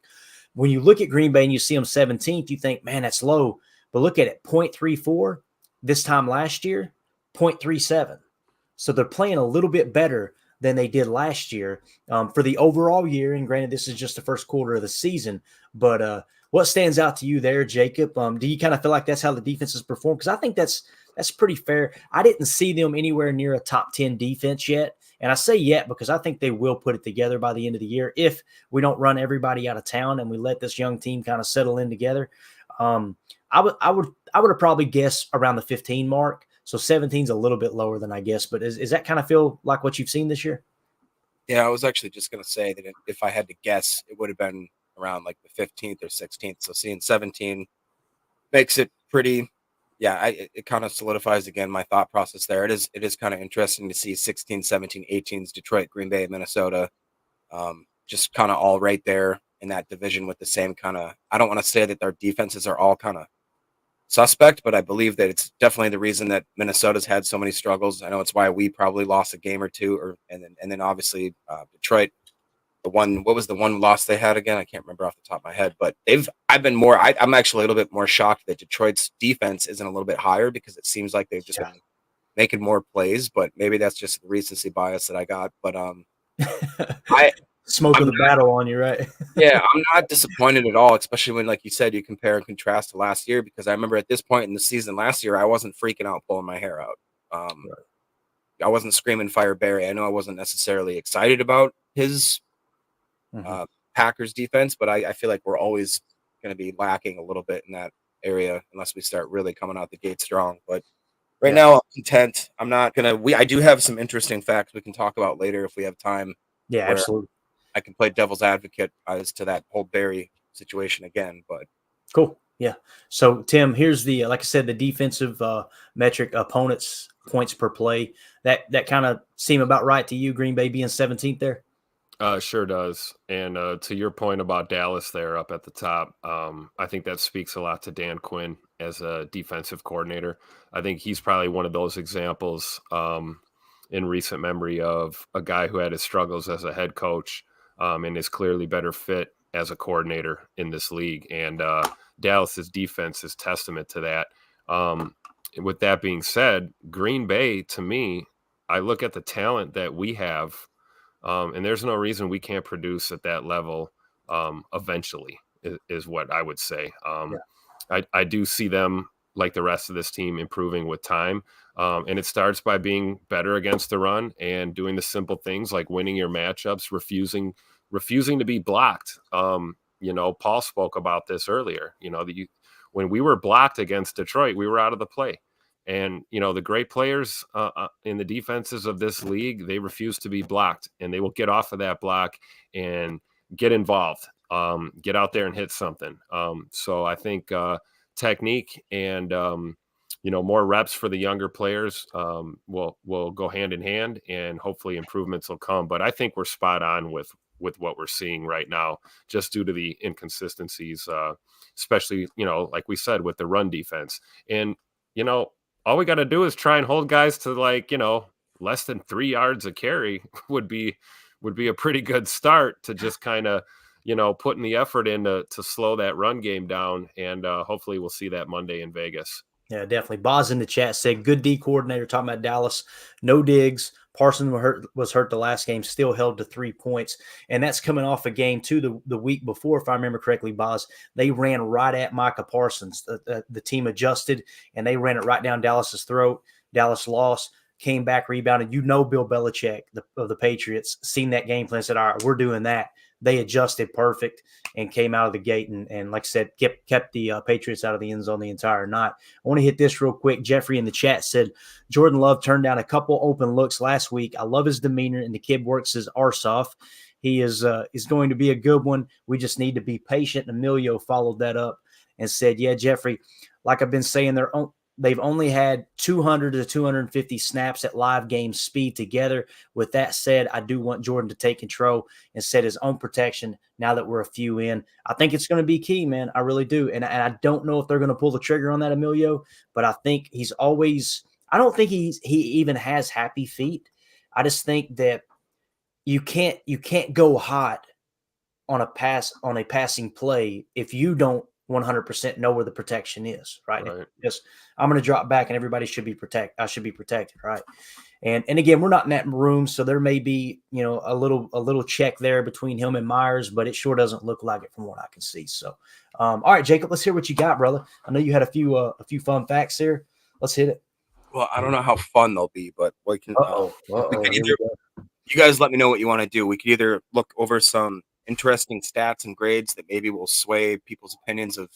When you look at Green Bay and you see them 17th, you think, man, that's low. But look at it, 0.34 this time last year, 0.37. So they're playing a little bit better than they did last year for the overall year. And granted, this is just the first quarter of the season. But what stands out to you there, Jacob? Do you kind of feel like that's how the defense has performed? Because I think that's pretty fair. I didn't see them anywhere near a top 10 defense yet. And I say yet because I think they will put it together by the end of the year if we don't run everybody out of town and we let this young team kind of settle in together. I would have probably guessed around the 15 mark. So 17 is a little bit lower than I guess. But is that kind of feel like what you've seen this year? Yeah, I was actually just going to say that if I had to guess, it would have been around like the 15th or 16th. So seeing 17 makes it pretty. Yeah, it kind of solidifies again my thought process there. It is kind of interesting to see 16, 17, 18s, Detroit, Green Bay, Minnesota, just kind of all right there in that division with the same kind of. I don't want to say that their defenses are all kind of suspect, but I believe that it's definitely the reason that Minnesota's had so many struggles. I know it's why we probably lost a game or two, and then obviously Detroit. What was the one loss they had again? I can't remember off the top of my head, but I'm actually a little bit more shocked that Detroit's defense isn't a little bit higher because it seems like they've just been making more plays, but maybe that's just the recency bias that I got. But smoke of the battle on you, right? Yeah, I'm not disappointed at all, especially when, like you said, you compare and contrast to last year, because I remember at this point in the season last year, I wasn't freaking out pulling my hair out. I wasn't screaming fire Barry. I know I wasn't necessarily excited about his Packers defense, but I feel like we're always going to be lacking a little bit in that area unless we start really coming out the gate strong. But right now I'm content. I'm not going to, I do have some interesting facts we can talk about later if we have time. Yeah, absolutely. I can play devil's advocate as to that whole Barry situation again, but cool. Yeah. So Tim, here's the, like I said, the defensive metric, opponents points per play. That kind of seem about right to you, Green Bay being 17th there? Sure does. And to your point about Dallas there up at the top, I think that speaks a lot to Dan Quinn as a defensive coordinator. I think he's probably one of those examples in recent memory of a guy who had his struggles as a head coach and is clearly better fit as a coordinator in this league. And Dallas's defense is testament to that. With that being said, Green Bay, to me, I look at the talent that we have, and there's no reason we can't produce at that level eventually, is what I would say. I do see them, like the rest of this team, improving with time. And it starts by being better against the run and doing the simple things like winning your matchups, refusing to be blocked. Paul spoke about this earlier. When we were blocked against Detroit, we were out of the play. And, the great players in the defenses of this league, they refuse to be blocked, and they will get off of that block and get involved, get out there and hit something. So I think technique and, more reps for the younger players will go hand in hand, and hopefully improvements will come. But I think we're spot on with what we're seeing right now, just due to the inconsistencies, especially, like we said, with the run defense. And, all we got to do is try and hold guys to less than 3 yards a carry would be a pretty good start to just kind of, putting the effort in to slow that run game down. And hopefully we'll see that Monday in Vegas. Yeah, definitely. Boz in the chat said, good D coordinator, talking about Dallas. No Diggs. Parsons was hurt the last game, still held to 3 points. And that's coming off a game, too, the week before, if I remember correctly, Boz. They ran right at Micah Parsons. The team adjusted, and they ran it right down Dallas's throat. Dallas lost, came back, rebounded. Bill Belichick of the Patriots seen that game plan and said, all right, we're doing that. They adjusted perfect and came out of the gate and like I said, kept the Patriots out of the end zone the entire night. I want to hit this real quick. Jeffrey in the chat said, Jordan Love turned down a couple open looks last week. I love his demeanor, and the kid works his arse off. He is going to be a good one. We just need to be patient. And Emilio followed that up and said, yeah, Jeffrey, like I've been saying, they've only had 200 to 250 snaps at live game speed together. With that said, I do want Jordan to take control and set his own protection now that we're a few in. I think it's going to be key, man. I really do. And I don't know if they're going to pull the trigger on that, Emilio, but I think I don't think he even has happy feet. I just think that you can't go hot on a passing play if you don't 100% know where the protection is, right? Just I'm going to drop back and everybody should be protected. I should be protected, right? And again, we're not in that room, so there may be a little check there between him and Myers, but it sure doesn't look like it from what I can see. So, all right, Jacob, let's hear what you got, brother. I know you had a few fun facts here. Let's hit it. Well, I don't know how fun they'll be, but we can. You guys let me know what you want to do. We could either look over some interesting stats and grades that maybe will sway people's opinions of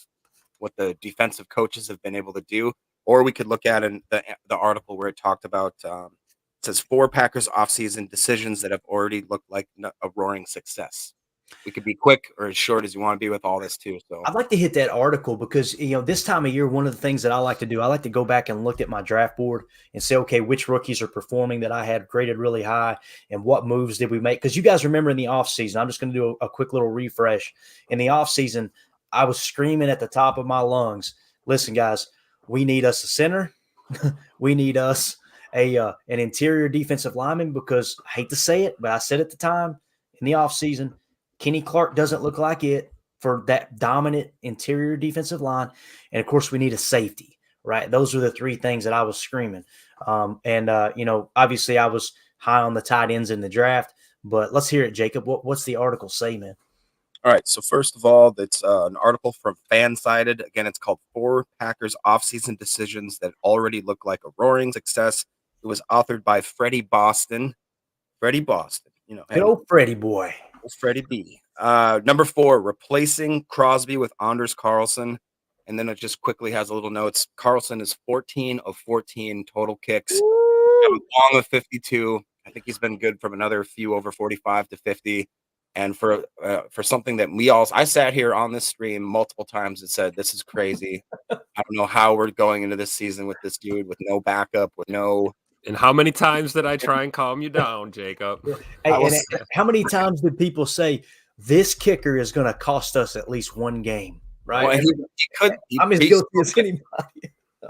what the defensive coaches have been able to do, or we could look at the article where it talked about it says 4 Packers offseason decisions that have already looked like a roaring success. We could be quick or as short as you want to be with all this too. So I'd like to hit that article because, this time of year, one of the things that I like to do, I like to go back and look at my draft board and say, okay, which rookies are performing that I had graded really high and what moves did we make? Because you guys remember in the offseason, I'm just going to do a quick little refresh. In the offseason, I was screaming at the top of my lungs, listen, guys, we need us a center. We need us an interior defensive lineman because I hate to say it, but I said at the time in the offseason, Kenny Clark doesn't look like it for that dominant interior defensive line. And, of course, we need a safety, right? Those are the 3 things that I was screaming. Obviously I was high on the tight ends in the draft. But let's hear it, Jacob. What's the article say, man? All right. So, first of all, that's an article from Fansided. Again, it's called 4 Packers Offseason Decisions That Already Look Like a Roaring Success. It was authored by Freddie Boston. Freddie Boston. Good old Freddie boy. Freddie B. Number 4, replacing Crosby with Anders Carlson. And then it just quickly has a little notes. Carlson is 14 of 14 total kicks. Long of 52. I think he's been good from another few over 45 to 50. And for something that I sat here on this stream multiple times and said, this is crazy. I don't know how we're going into this season with this dude, with no backup, with no. And how many times did I try and calm you down, Jacob? And how many times did people say this kicker is going to cost us at least one game, right? Well, he could. I'm as guilty as anybody.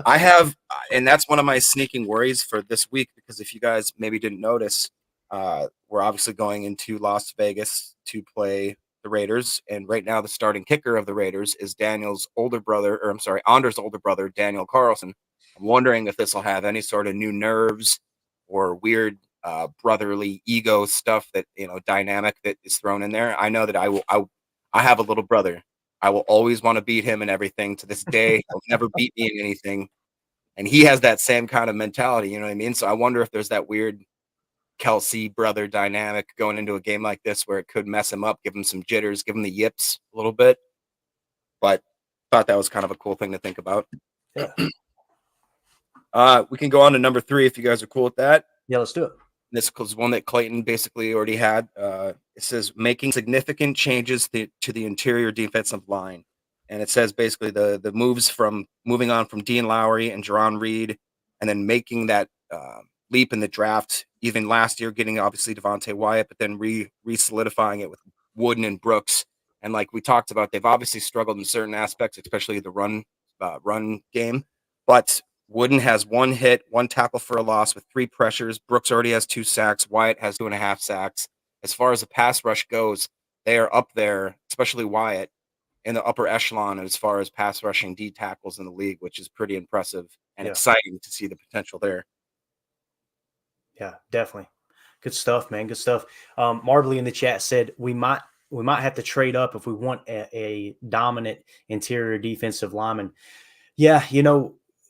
I have, and that's one of my sneaking worries for this week, because if you guys maybe didn't notice, we're obviously going into Las Vegas to play the Raiders, and right now the starting kicker of the Raiders is Anders' older brother, Daniel Carlson. I'm wondering if this will have any sort of new nerves or weird brotherly ego stuff that, dynamic that is thrown in there. I know that I have a little brother. I will always want to beat him in everything. To this day, he'll never beat me in anything. And he has that same kind of mentality, you know what I mean? So I wonder if there's that weird Kelsey brother dynamic going into a game like this where it could mess him up, give him some jitters, give him the yips a little bit. But thought that was kind of a cool thing to think about. Yeah. We can go on to number 3 if you guys are cool with that. Yeah, let's do it. This was one that Clayton basically already had. It says making significant changes to the interior defensive line. And it says basically the moves from moving on from Dean Lowry and Jerron Reed, and then making that leap in the draft, even last year, getting obviously Devontae Wyatt, but then re-solidifying it with Wooden and Brooks. And like we talked about, they've obviously struggled in certain aspects, especially the run game. But Wooden has 1 hit, 1 tackle for a loss with 3 pressures. Brooks already has 2 sacks. Wyatt has 2.5 sacks. As far as the pass rush goes, they are up there, especially Wyatt, in the upper echelon as far as pass rushing D tackles in the league, which is pretty impressive and exciting to see the potential there. Yeah, definitely. Good stuff, man. Good stuff. Marbley in the chat said we might have to trade up if we want a dominant interior defensive lineman. Yeah,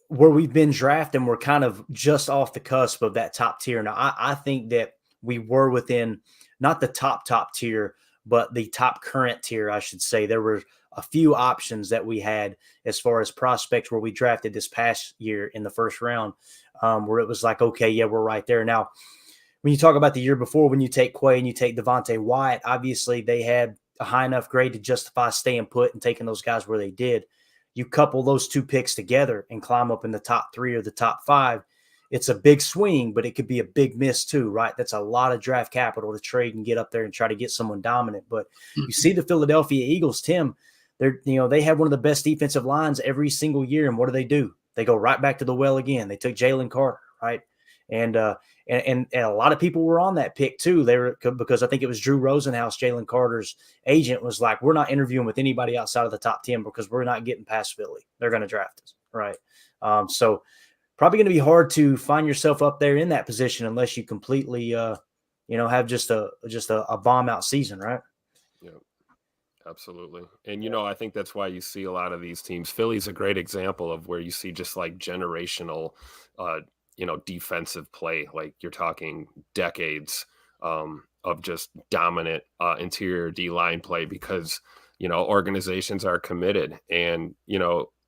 where we've been drafting, we're kind of just off the cusp of that top tier. Now, I think that we were within not the top tier, but the top current tier, I should say. There were a few options that we had as far as prospects where we drafted this past year in the first round, where it was like, okay, yeah, we're right there. Now, when you talk about the year before, when you take Quay and you take Devontae Wyatt, obviously they had a high enough grade to justify staying put and taking those guys where they did. You couple those 2 picks together and climb up in the top 3 or the top 5, it's a big swing, but it could be a big miss too, right? That's a lot of draft capital to trade and get up there and try to get someone dominant. But you see the Philadelphia Eagles, Tim, they have one of the best defensive lines every single year. And what do? They go right back to the well again. They took Jalen Carter, right? And a lot of people were on that pick too. They were, because I think it was Drew Rosenhaus, Jalen Carter's agent, was like, we're not interviewing with anybody outside of the top 10 because we're not getting past Philly. They're going to draft us, right? So probably going to be hard to find yourself up there in that position unless you completely, have just a bomb out season, right? Yeah, absolutely. And I think that's why you see a lot of these teams. Philly's a great example of where you see just like generational, defensive play. Like you're talking decades of just dominant interior D line play because organizations are committed, and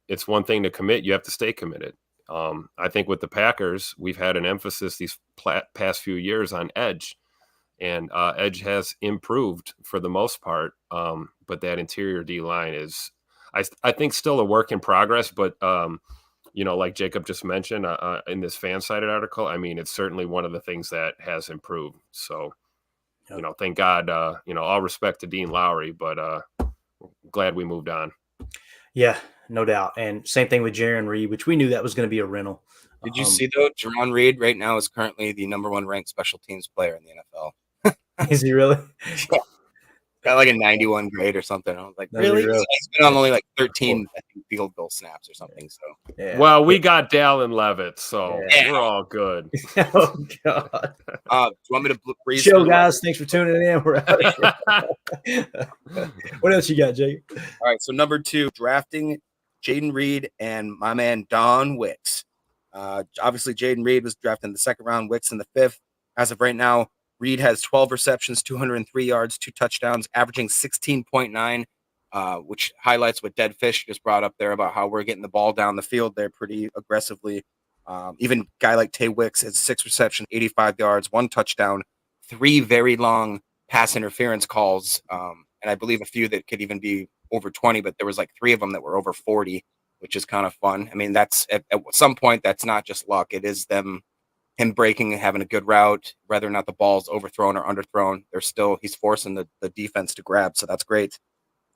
it's one thing to commit; you have to stay committed. I think with the Packers, we've had an emphasis these past few years on edge, and edge has improved for the most part. But that interior D line is, I think, still a work in progress. But like Jacob just mentioned in this fan-sided article, I mean, it's certainly one of the things that has improved. So, thank God. All respect to Dean Lowry, but glad we moved on. Yeah, no doubt. And same thing with Jerron Reed, which we knew that was going to be a rental. Did you see, though, Jerron Reed right now is currently the number 1 ranked special teams player in the NFL. Is he really? Yeah. Got like a 91 grade or something. I was like, really? He's been on only like 13 field goal snaps or something. So, yeah. Well, we got Dallin Levitt, so we're all good. Oh God! Do you want me to breeze? Show, guys. Thanks for tuning in. We're out of here. What else you got, Jake? All right. So number 2, drafting Jaden Reed and my man Don Wicks. Obviously, Jaden Reed was drafted in the 2nd round. Wicks in the 5th. As of right now, Reed has 12 receptions, 203 yards, 2 touchdowns, averaging 16.9, which highlights what Dead Fish just brought up there about how we're getting the ball down the field there pretty aggressively. Even a guy like Tay Wicks has 6 receptions, 85 yards, 1 touchdown, 3 very long pass interference calls, and I believe a few that could even be over 20, but there was like 3 of them that were over 40, which is kind of fun. I mean, that's at some point, that's not just luck. It is him breaking and having a good route, whether or not the ball's overthrown or underthrown. He's forcing the defense to grab, so that's great.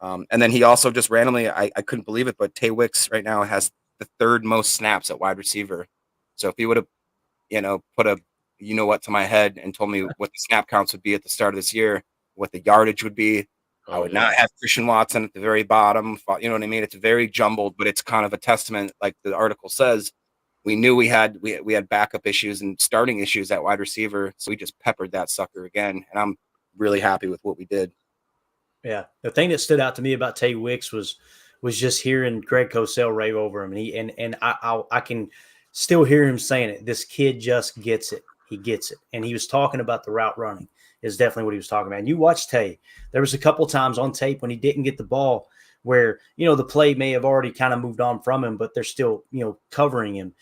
And then he also just randomly, I couldn't believe it, but Tay Wicks right now has the 3rd most snaps at wide receiver. So if he would have, put a to my head and told me what the snap counts would be at the start of this year, what the yardage would be, I would not have Christian Watson at the very bottom. You know what I mean? It's very jumbled, but it's kind of a testament, like the article says. We knew we had backup issues and starting issues at wide receiver, so we just peppered that sucker again, and I'm really happy with what we did. Yeah, the thing that stood out to me about Tay Wicks was just hearing Greg Cosell rave over him, and I can still hear him saying it. This kid just gets it. He gets it, and he was talking about the route running is definitely what he was talking about. And you watch Tay. There was a couple times on tape when he didn't get the ball where, the play may have already kind of moved on from him, but they're still, covering him.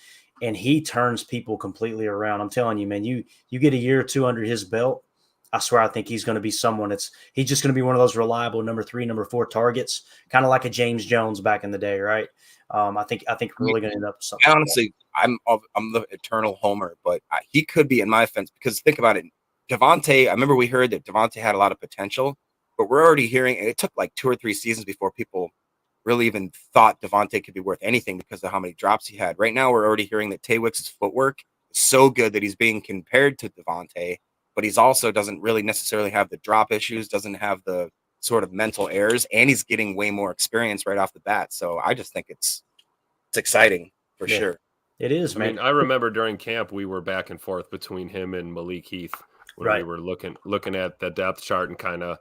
and he turns people completely around. I'm telling you, man, you get a year or two under his belt. I swear, I think he's going to be someone he's just going to be one of those reliable number 3, number 4 targets, kind of like a James Jones back in the day, right? I think we're really going to end up with something. Honestly, I'm the eternal homer, but he could be in my offense because think about it. Devontae, I remember we heard that Devontae had a lot of potential, but we're already hearing it took like 2 or 3 seasons before people really even thought Devontae could be worth anything because of how many drops he had. Right now, we're already hearing that Tay Wicks's footwork is so good that he's being compared to Devontae, but he's also doesn't really necessarily have the drop issues, doesn't have the sort of mental errors, and he's getting way more experience right off the bat. So I just think it's exciting for sure. It is, man. I mean, I remember during camp we were back and forth between him and Malik Heath when we were looking at the depth chart and kind of,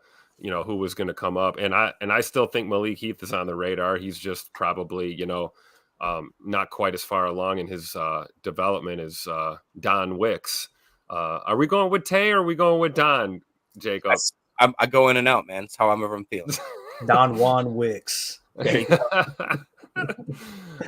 who was going to come up. And I still think Malik Heath is on the radar. He's just probably, not quite as far along in his development as Don Wicks. Are we going with Tay or are we going with Don, Jacob? I go in and out, man. That's how I'm feeling. Don Juan Wicks.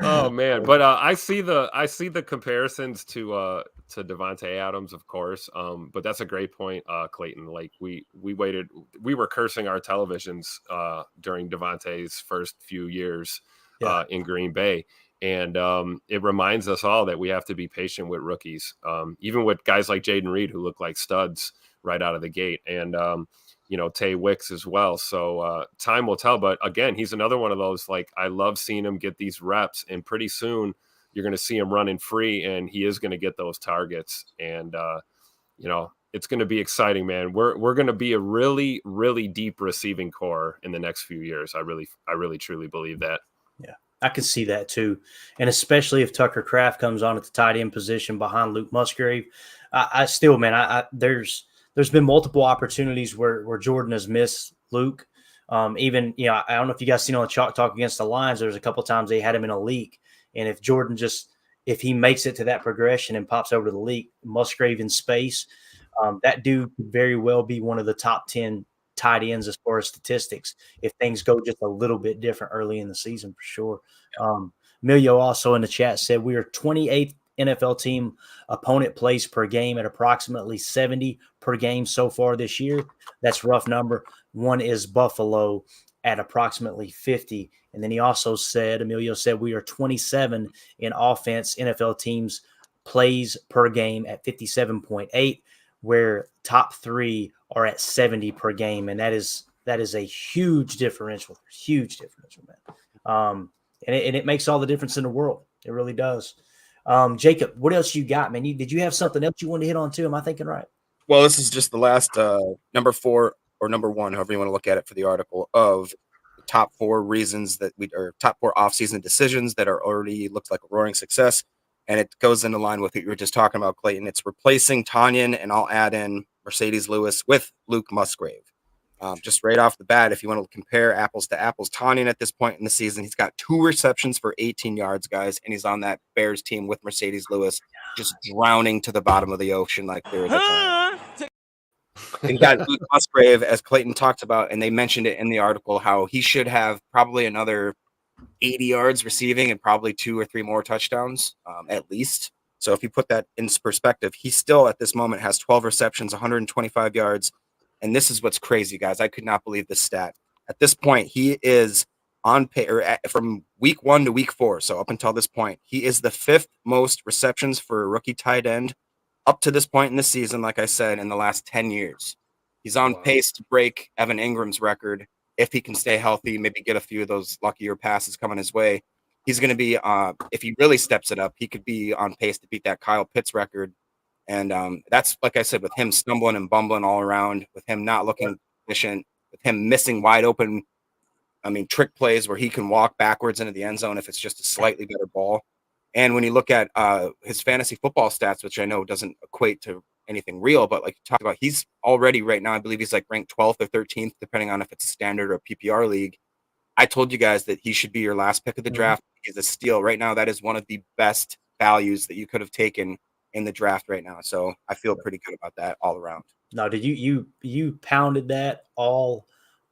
Oh man, but I see the comparisons to Devontae Adams, of course. But that's a great point, Clayton. Like we were cursing our televisions during Devontae's first few years in Green Bay. And it reminds us all that we have to be patient with rookies, even with guys like Jaden Reed, who look like studs right out of the gate. And Tay Wicks as well. So time will tell. But again, he's another one of those, like, I love seeing him get these reps, and pretty soon you're going to see him running free, and he is going to get those targets. And, it's going to be exciting, man. We're going to be a really, really deep receiving core in the next few years. I really, truly believe that. Yeah, I can see that too. And especially if Tucker Kraft comes on at the tight end position behind Luke Musgrave, I still, man, there's been multiple opportunities where Jordan has missed Luke. Even, I don't know if you guys seen on the Chalk Talk against the Lions, there's a couple of times they had him in a leak. And if Jordan if he makes it to that progression and pops over to the leak, Musgrave in space, that dude could very well be one of the top 10 tight ends as far as statistics if things go just a little bit different early in the season, for sure. Emilio also in the chat said we are 28th NFL team opponent plays per game at approximately 70 per game so far this year. That's a rough number. One is Buffalo at approximately 50. And then he also said, Emilio said, we are 27 in offense NFL teams plays per game at 57.8, where top 3 are at 70 per game. And that is a huge differential, man. And it makes all the difference in the world. It really does. Jacob, what else you got, man? Did you have something else you wanted to hit on too? Am I thinking right? Well, this is just the last number 4 or number 1, however you want to look at it, for the article of the top 4 reasons or top 4 offseason decisions that are already looks like a roaring success. And it goes into line with what you were just talking about, Clayton. It's replacing Tanyan, and I'll add in Mercedes Lewis with Luke Musgrave. Just right off the bat, if you want to compare apples to apples, Tanyan at this point in the season, he's got 2 receptions for 18 yards, guys, and he's on that Bears team with Mercedes Lewis, just drowning to the bottom of the ocean like there was a time. And got Luke Musgrave, as Clayton talked about, and they mentioned it in the article, how he should have probably another 80 yards receiving and probably 2 or 3 more touchdowns at least. So if you put that in perspective, he still at this moment has 12 receptions, 125 yards. And this is what's crazy, guys. I could not believe this stat. At this point, he is on from week 1 to week 4. So up until this point, he is the 5th most receptions for a rookie tight end up to this point in the season, like I said, in the last 10 years. He's on pace to break Evan Ingram's record if he can stay healthy, maybe get a few of those luckier passes coming his way. He's going to be, if he really steps it up, he could be on pace to beat that Kyle Pitts record. And that's, like I said, with him stumbling and bumbling all around, with him not looking efficient, with him missing wide open, trick plays where he can walk backwards into the end zone if it's just a slightly better ball. And when you look at his fantasy football stats, which I know doesn't equate to anything real, but like you talked about, he's already right now, I believe he's like ranked 12th or 13th, depending on if it's a standard or a PPR league. I told you guys that he should be your last pick of the draft. He's a steal. Right now, that is one of the best values that you could have taken in the draft right now. So I feel pretty good about that all around. No, did you pounded that all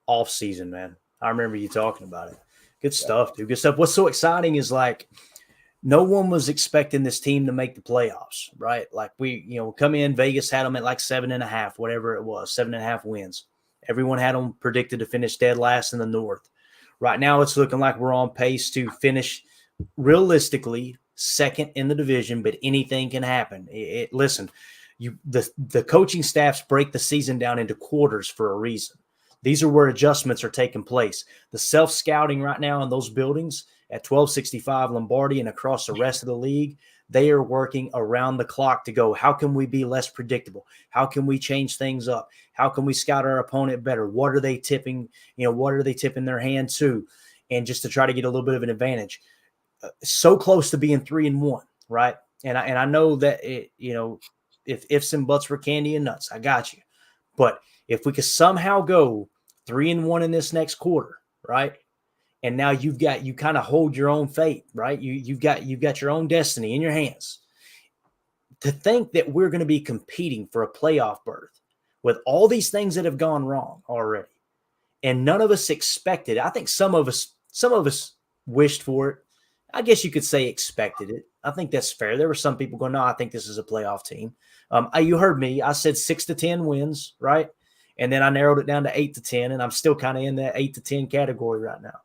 off season, man. I remember you talking about it. Good stuff, dude. Good stuff. What's so exciting is, like, no one was expecting this team to make the playoffs, right? Like we come in, Vegas had them at like 7.5, whatever it was, 7.5 wins. Everyone had them predicted to finish dead last in the North. Right now, it's looking like we're on pace to finish realistically second in the division, but anything can happen. Listen, the coaching staffs break the season down into quarters for a reason. These are where adjustments are taking place. The self-scouting right now in those buildings at 1265 Lombardi and across the rest of the league, they are working around the clock to go, how can we be less predictable? How can we change things up? How can we scout our opponent better? What are they tipping? What are they tipping their hand to? And just to try to get a little bit of an advantage. So close to being 3-1, right? And I know that if ifs and buts were candy and nuts, I got you. But if we could somehow go 3-1 in this next quarter, right? And now you kind of hold your own fate, right? You've got your own destiny in your hands. To think that we're going to be competing for a playoff berth with all these things that have gone wrong already, and none of us expected. I think some of us wished for it. I guess you could say expected it. I think that's fair. There were some people going, no, I think this is a playoff team. You heard me. I said 6 to 10 wins, right? And then I narrowed it down to 8 to 10, and I'm still kind of in that 8 to 10 category right now.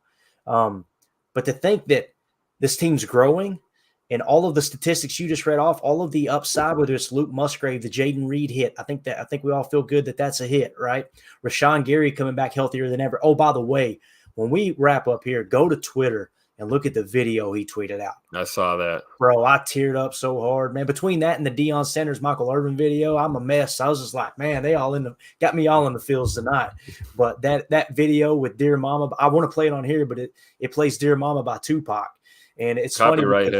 But to think that this team's growing and all of the statistics you just read off, all of the upside, whether it's Luke Musgrave, the Jaden Reed hit, I think we all feel good that that's a hit, right? Rashawn Gary coming back healthier than ever. Oh, by the way, when we wrap up here, go to Twitter and look at the video he tweeted out. I saw that. Bro, I teared up so hard, man. Between that and the Deion Sanders, Michael Irvin video, I'm a mess. I was just like, man, got me all in the fields tonight. But that video with Dear Mama, I want to play it on here, but it plays Dear Mama by Tupac. And it's copyright funny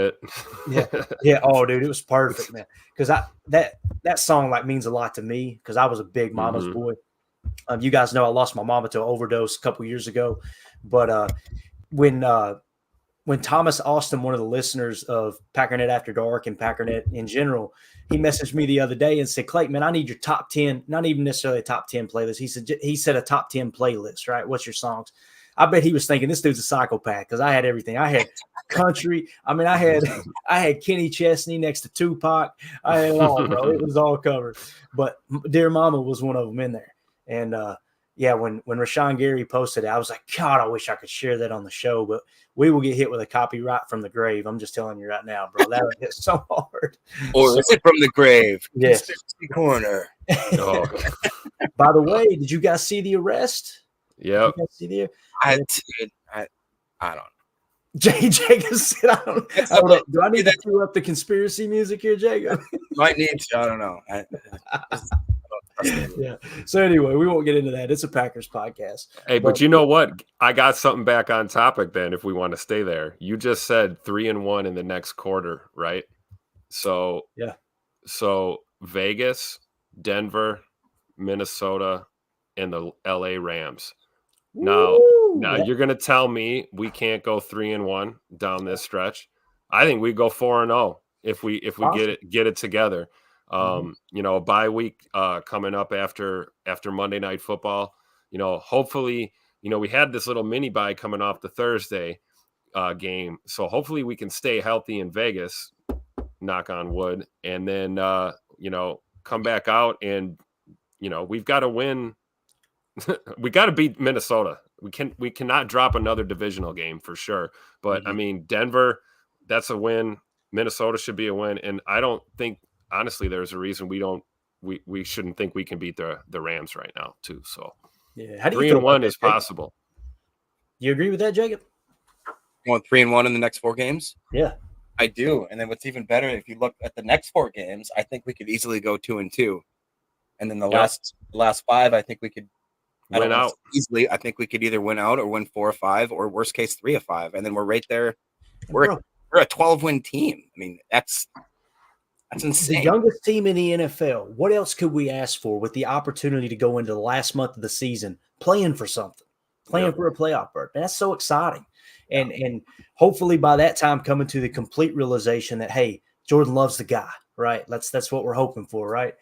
hit. Yeah. Oh, dude, it was perfect, man. Because that song like means a lot to me because I was a big mama's boy. You guys know I lost my mama to an overdose a couple years ago. But when Thomas Austin, one of the listeners of Packernet After Dark and Packernet in general, he messaged me the other day and said, Clayton, man, I need your top 10, not even necessarily a top 10 playlist. He said a top 10 playlist, right? What's your songs? I bet he was thinking this dude's a psychopath because I had everything. I had country. I mean, I had Kenny Chesney next to Tupac. I had it all, bro. It was all covered. But Dear Mama was one of them in there. And when Rashawn Gary posted it, I was like, God, I wish I could share that on the show, but we will get hit with a copyright from the grave. I'm just telling you right now, bro. That would hit so hard. Or is it from the grave? Yes. Corner. Oh. By the way, did you guys see the arrest? Yep. I don't know. Jacob said, I don't know. Do I need to cue up the conspiracy music here, Jacob? Might need to. I don't know. Yeah. So anyway, we won't get into that. It's a Packers podcast. Hey, but you know what? I got something back on topic then if we want to stay there. You just said 3-1 in the next quarter, right? So yeah. So Vegas, Denver, Minnesota, and the LA Rams. Now you're gonna tell me we can't go 3-1 down this stretch. I think we go 4-0 if we awesome. get it together. A bye week coming up after Monday Night Football. Hopefully, we had this little mini bye coming off the Thursday game, so hopefully we can stay healthy in Vegas. Knock on wood, and then come back out and we've got to win. We got to beat Minnesota. We cannot drop another divisional game for sure. But I mean, Denver, that's a win. Minnesota should be a win, and I don't think honestly there's a reason we shouldn't think we can beat the Rams right now too. So yeah, how do 3-1 is possible. You agree with that, Jacob? You want 3-1 in the next 4 games? Yeah, I do. And then what's even better, if you look at the next 4 games, I think we could easily go 2-2. And then the last 5, I think we could win out easily. I think we could either win out or win 4 or 5, or worst case 3 or 5, and then we're right there. We're a 12-win team. I mean, that's insane. The youngest team in the NFL. What else could we ask for with the opportunity to go into the last month of the season playing for something, playing for a playoff berth? That's so exciting. And hopefully by that time coming to the complete realization that, hey, Jordan loves the guy, right? That's what we're hoping for, right?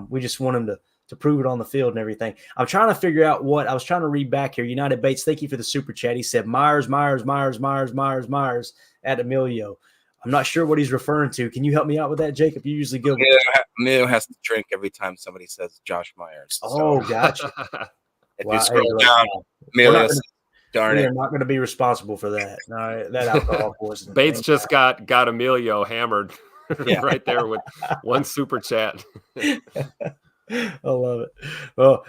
We just want him to prove it on the field and everything. I'm trying to figure out what I was trying to read back here. United Bates, thank you for the super chat. He said Myers at Emilio. I'm not sure what he's referring to. Can you help me out with that, Jacob? You usually go. Emilio has to drink every time somebody says Josh Myers. Oh, So gotcha. if Wow, you scroll hey, look, down, Emilio says, darn we it. are not going to be responsible for that. No, that alcohol poisoning. Bates just got Emilio hammered Yeah. right there with one super chat. I love it. Well,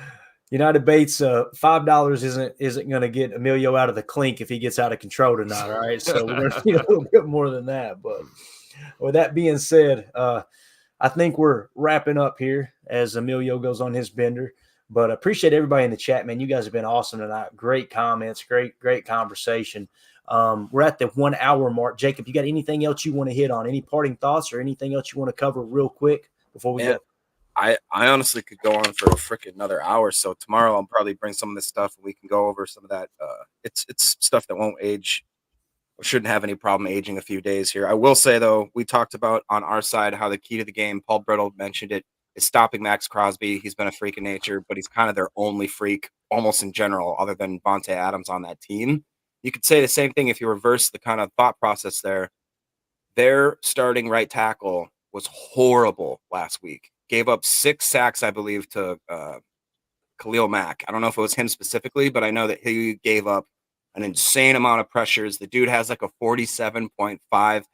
United Bates, $5 isn't going to get Emilio out of the clink if he gets out of control tonight. All right, so we're going to need a little bit more than that. But with that being said, I think we're wrapping up here as Emilio goes on his bender. But appreciate everybody in the chat, man. You guys have been awesome tonight. Great comments, great conversation. We're at the 1 hour mark. Jacob, you got anything else you want to hit on? Any parting thoughts or anything else you want to cover real quick before we go? I honestly could go on for a freaking another hour. So tomorrow I'll probably bring some of this stuff and we can go over some of that. It's stuff that won't age. Shouldn't have any problem aging a few days here. I will say though, we talked about on our side how the key to the game, Paul Bretl mentioned it, is stopping Max Crosby. He's been a freak of nature, but he's kind of their only freak almost in general, other than Vontae Adams on that team. You could say the same thing if you reverse the kind of thought process there. Their starting right tackle was horrible last week. Gave up 6 sacks, I believe, to Khalil Mack. I don't know if it was him specifically, but I know that he gave up an insane amount of pressures. The dude has like a 47.5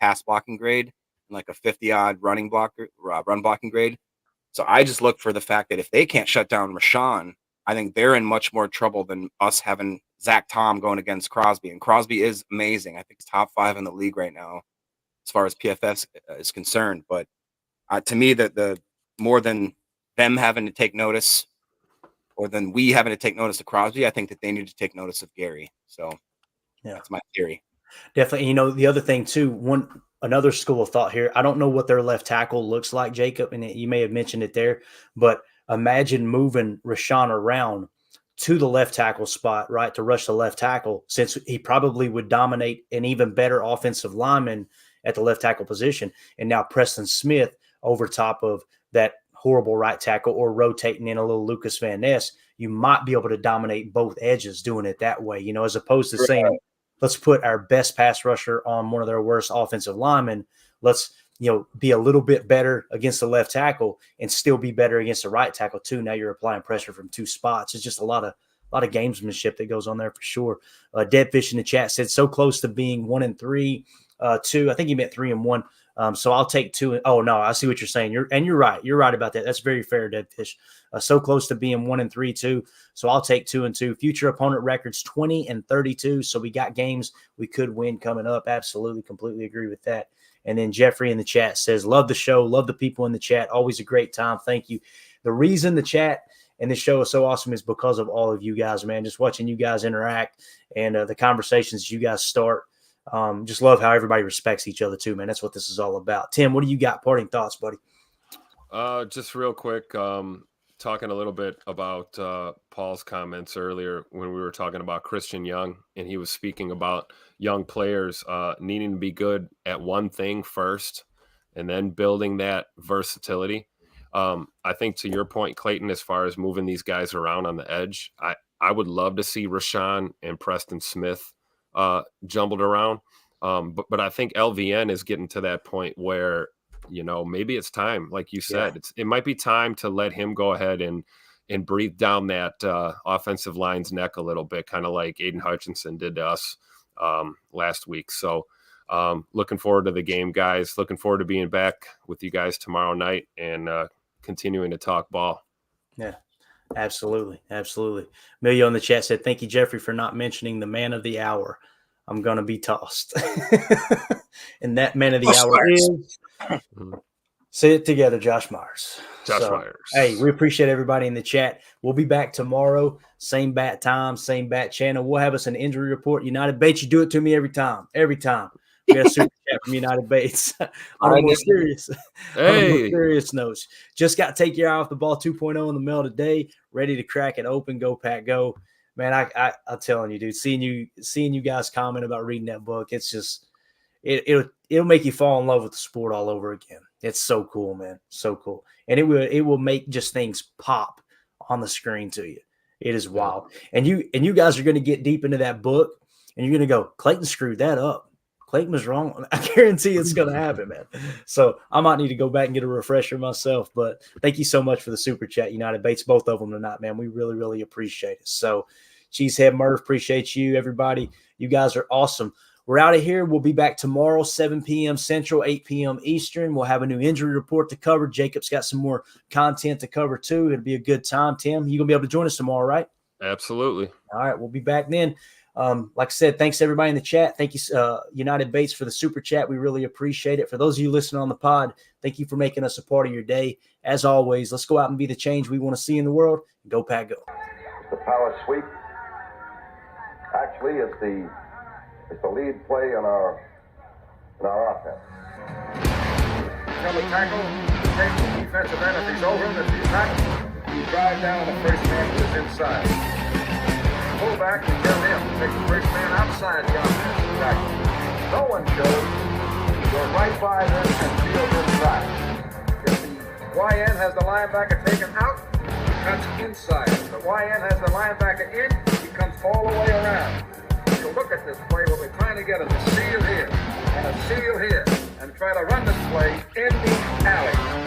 pass blocking grade and like a 50-odd run blocking grade. So I just look for the fact that if they can't shut down Rashawn, I think they're in much more trouble than us having Zach Tom going against Crosby. And Crosby is amazing. I think he's top 5 in the league right now as far as PFF is concerned. But to me, the more than them having to take notice or than we having to take notice of Crosby, I think that they need to take notice of Gary. So that's my theory. Definitely. The other thing too, another school of thought here. I don't know what their left tackle looks like, Jacob, and you may have mentioned it there, but imagine moving Rashawn around to the left tackle spot, right, to rush the left tackle, since he probably would dominate an even better offensive lineman at the left tackle position. And now Preston Smith over top of that horrible right tackle or rotating in a little Lucas Van Ness, you might be able to dominate both edges doing it that way, as opposed to saying, let's put our best pass rusher on one of their worst offensive linemen. Let's, be a little bit better against the left tackle and still be better against the right tackle too. Now you're applying pressure from 2 spots. It's just a lot of gamesmanship that goes on there for sure. Deadfish in the chat said so close to being 1-3, 2. I think he meant 3-1. So I'll take 2. Oh no, I see what you're saying. You're right. You're right about that. That's very fair, Deadfish. So close to being 1-3 too. So I'll take 2-2. Future opponent records 20-32. So we got games we could win coming up. Absolutely, completely agree with that. And then Jeffrey in the chat says, love the show, love the people in the chat. Always a great time. Thank you. The reason the chat and this show is so awesome is because of all of you guys, man. Just watching you guys interact and the conversations you guys start. Just love how everybody respects each other too, man. That's what this is all about. Tim, what do you got? Parting thoughts, buddy? Just real quick, talking a little bit about Paul's comments earlier when we were talking about Christian Young, and he was speaking about young players needing to be good at one thing first and then building that versatility. I think to your point, Clayton, as far as moving these guys around on the edge, I would love to see Rashawn and Preston Smith jumbled around. But I think LVN is getting to that point where, maybe it's time, like you said, it might be time to let him go ahead and breathe down that offensive line's neck a little bit, kind of like Aiden Hutchinson did to us last week. So looking forward to the game, guys. Looking forward to being back with you guys tomorrow night and continuing to talk ball. Yeah. Absolutely. Absolutely. Emilio in the chat said, thank you, Jeffrey, for not mentioning the man of the hour. I'm going to be tossed. And that man of the hour is, say it together, Josh Myers. Myers. Hey, we appreciate everybody in the chat. We'll be back tomorrow. Same bat time, same bat channel. We'll have us an injury report. United Bates, you do it to me every time. Every time. We got a super chat from United Bates. On a more serious notes, just got to take your eye off the ball 2.0 in the mail today. Ready to crack it open. Go, Pack, go. Man, I'm telling you, dude, seeing you guys comment about reading that book, it's just it'll make you fall in love with the sport all over again. It's so cool, man. So cool. And it will make just things pop on the screen to you. It is wild. And you guys are going to get deep into that book and you're going to go, Clayton screwed that up. Clayton was wrong. I guarantee it's going to happen, man. So I might need to go back and get a refresher myself. But thank you so much for the super chat, United Bates, both of them tonight, man. We really, really appreciate it. So Cheesehead Murph, appreciate you, everybody. You guys are awesome. We're out of here. We'll be back tomorrow, 7 p.m. Central, 8 p.m. Eastern. We'll have a new injury report to cover. Jacob's got some more content to cover, too. It'll be a good time. Tim, you're going to be able to join us tomorrow, right? Absolutely. All right. We'll be back then. Like I said, thanks to everybody in the chat. Thank you, United Bates, for the super chat. We really appreciate it. For those of you listening on the pod, thank you for making us a part of your day. As always, let's go out and be the change we want to see in the world. Go Pack Go. The power sweep. Actually, it's the lead play in our offense. Tell the tackle, take the defensive end if he's over him. If he's not, you drive down the first man who is inside. Pull back and tell him to take the first man outside the offensive tackle. No one goes. Go right by them and field inside. If the YN has the linebacker taken out, he cuts inside. If the YN has the linebacker in, he comes all the way around. So look at this play. What we're trying to get is a seal here and a seal here and try to run this play in the alley.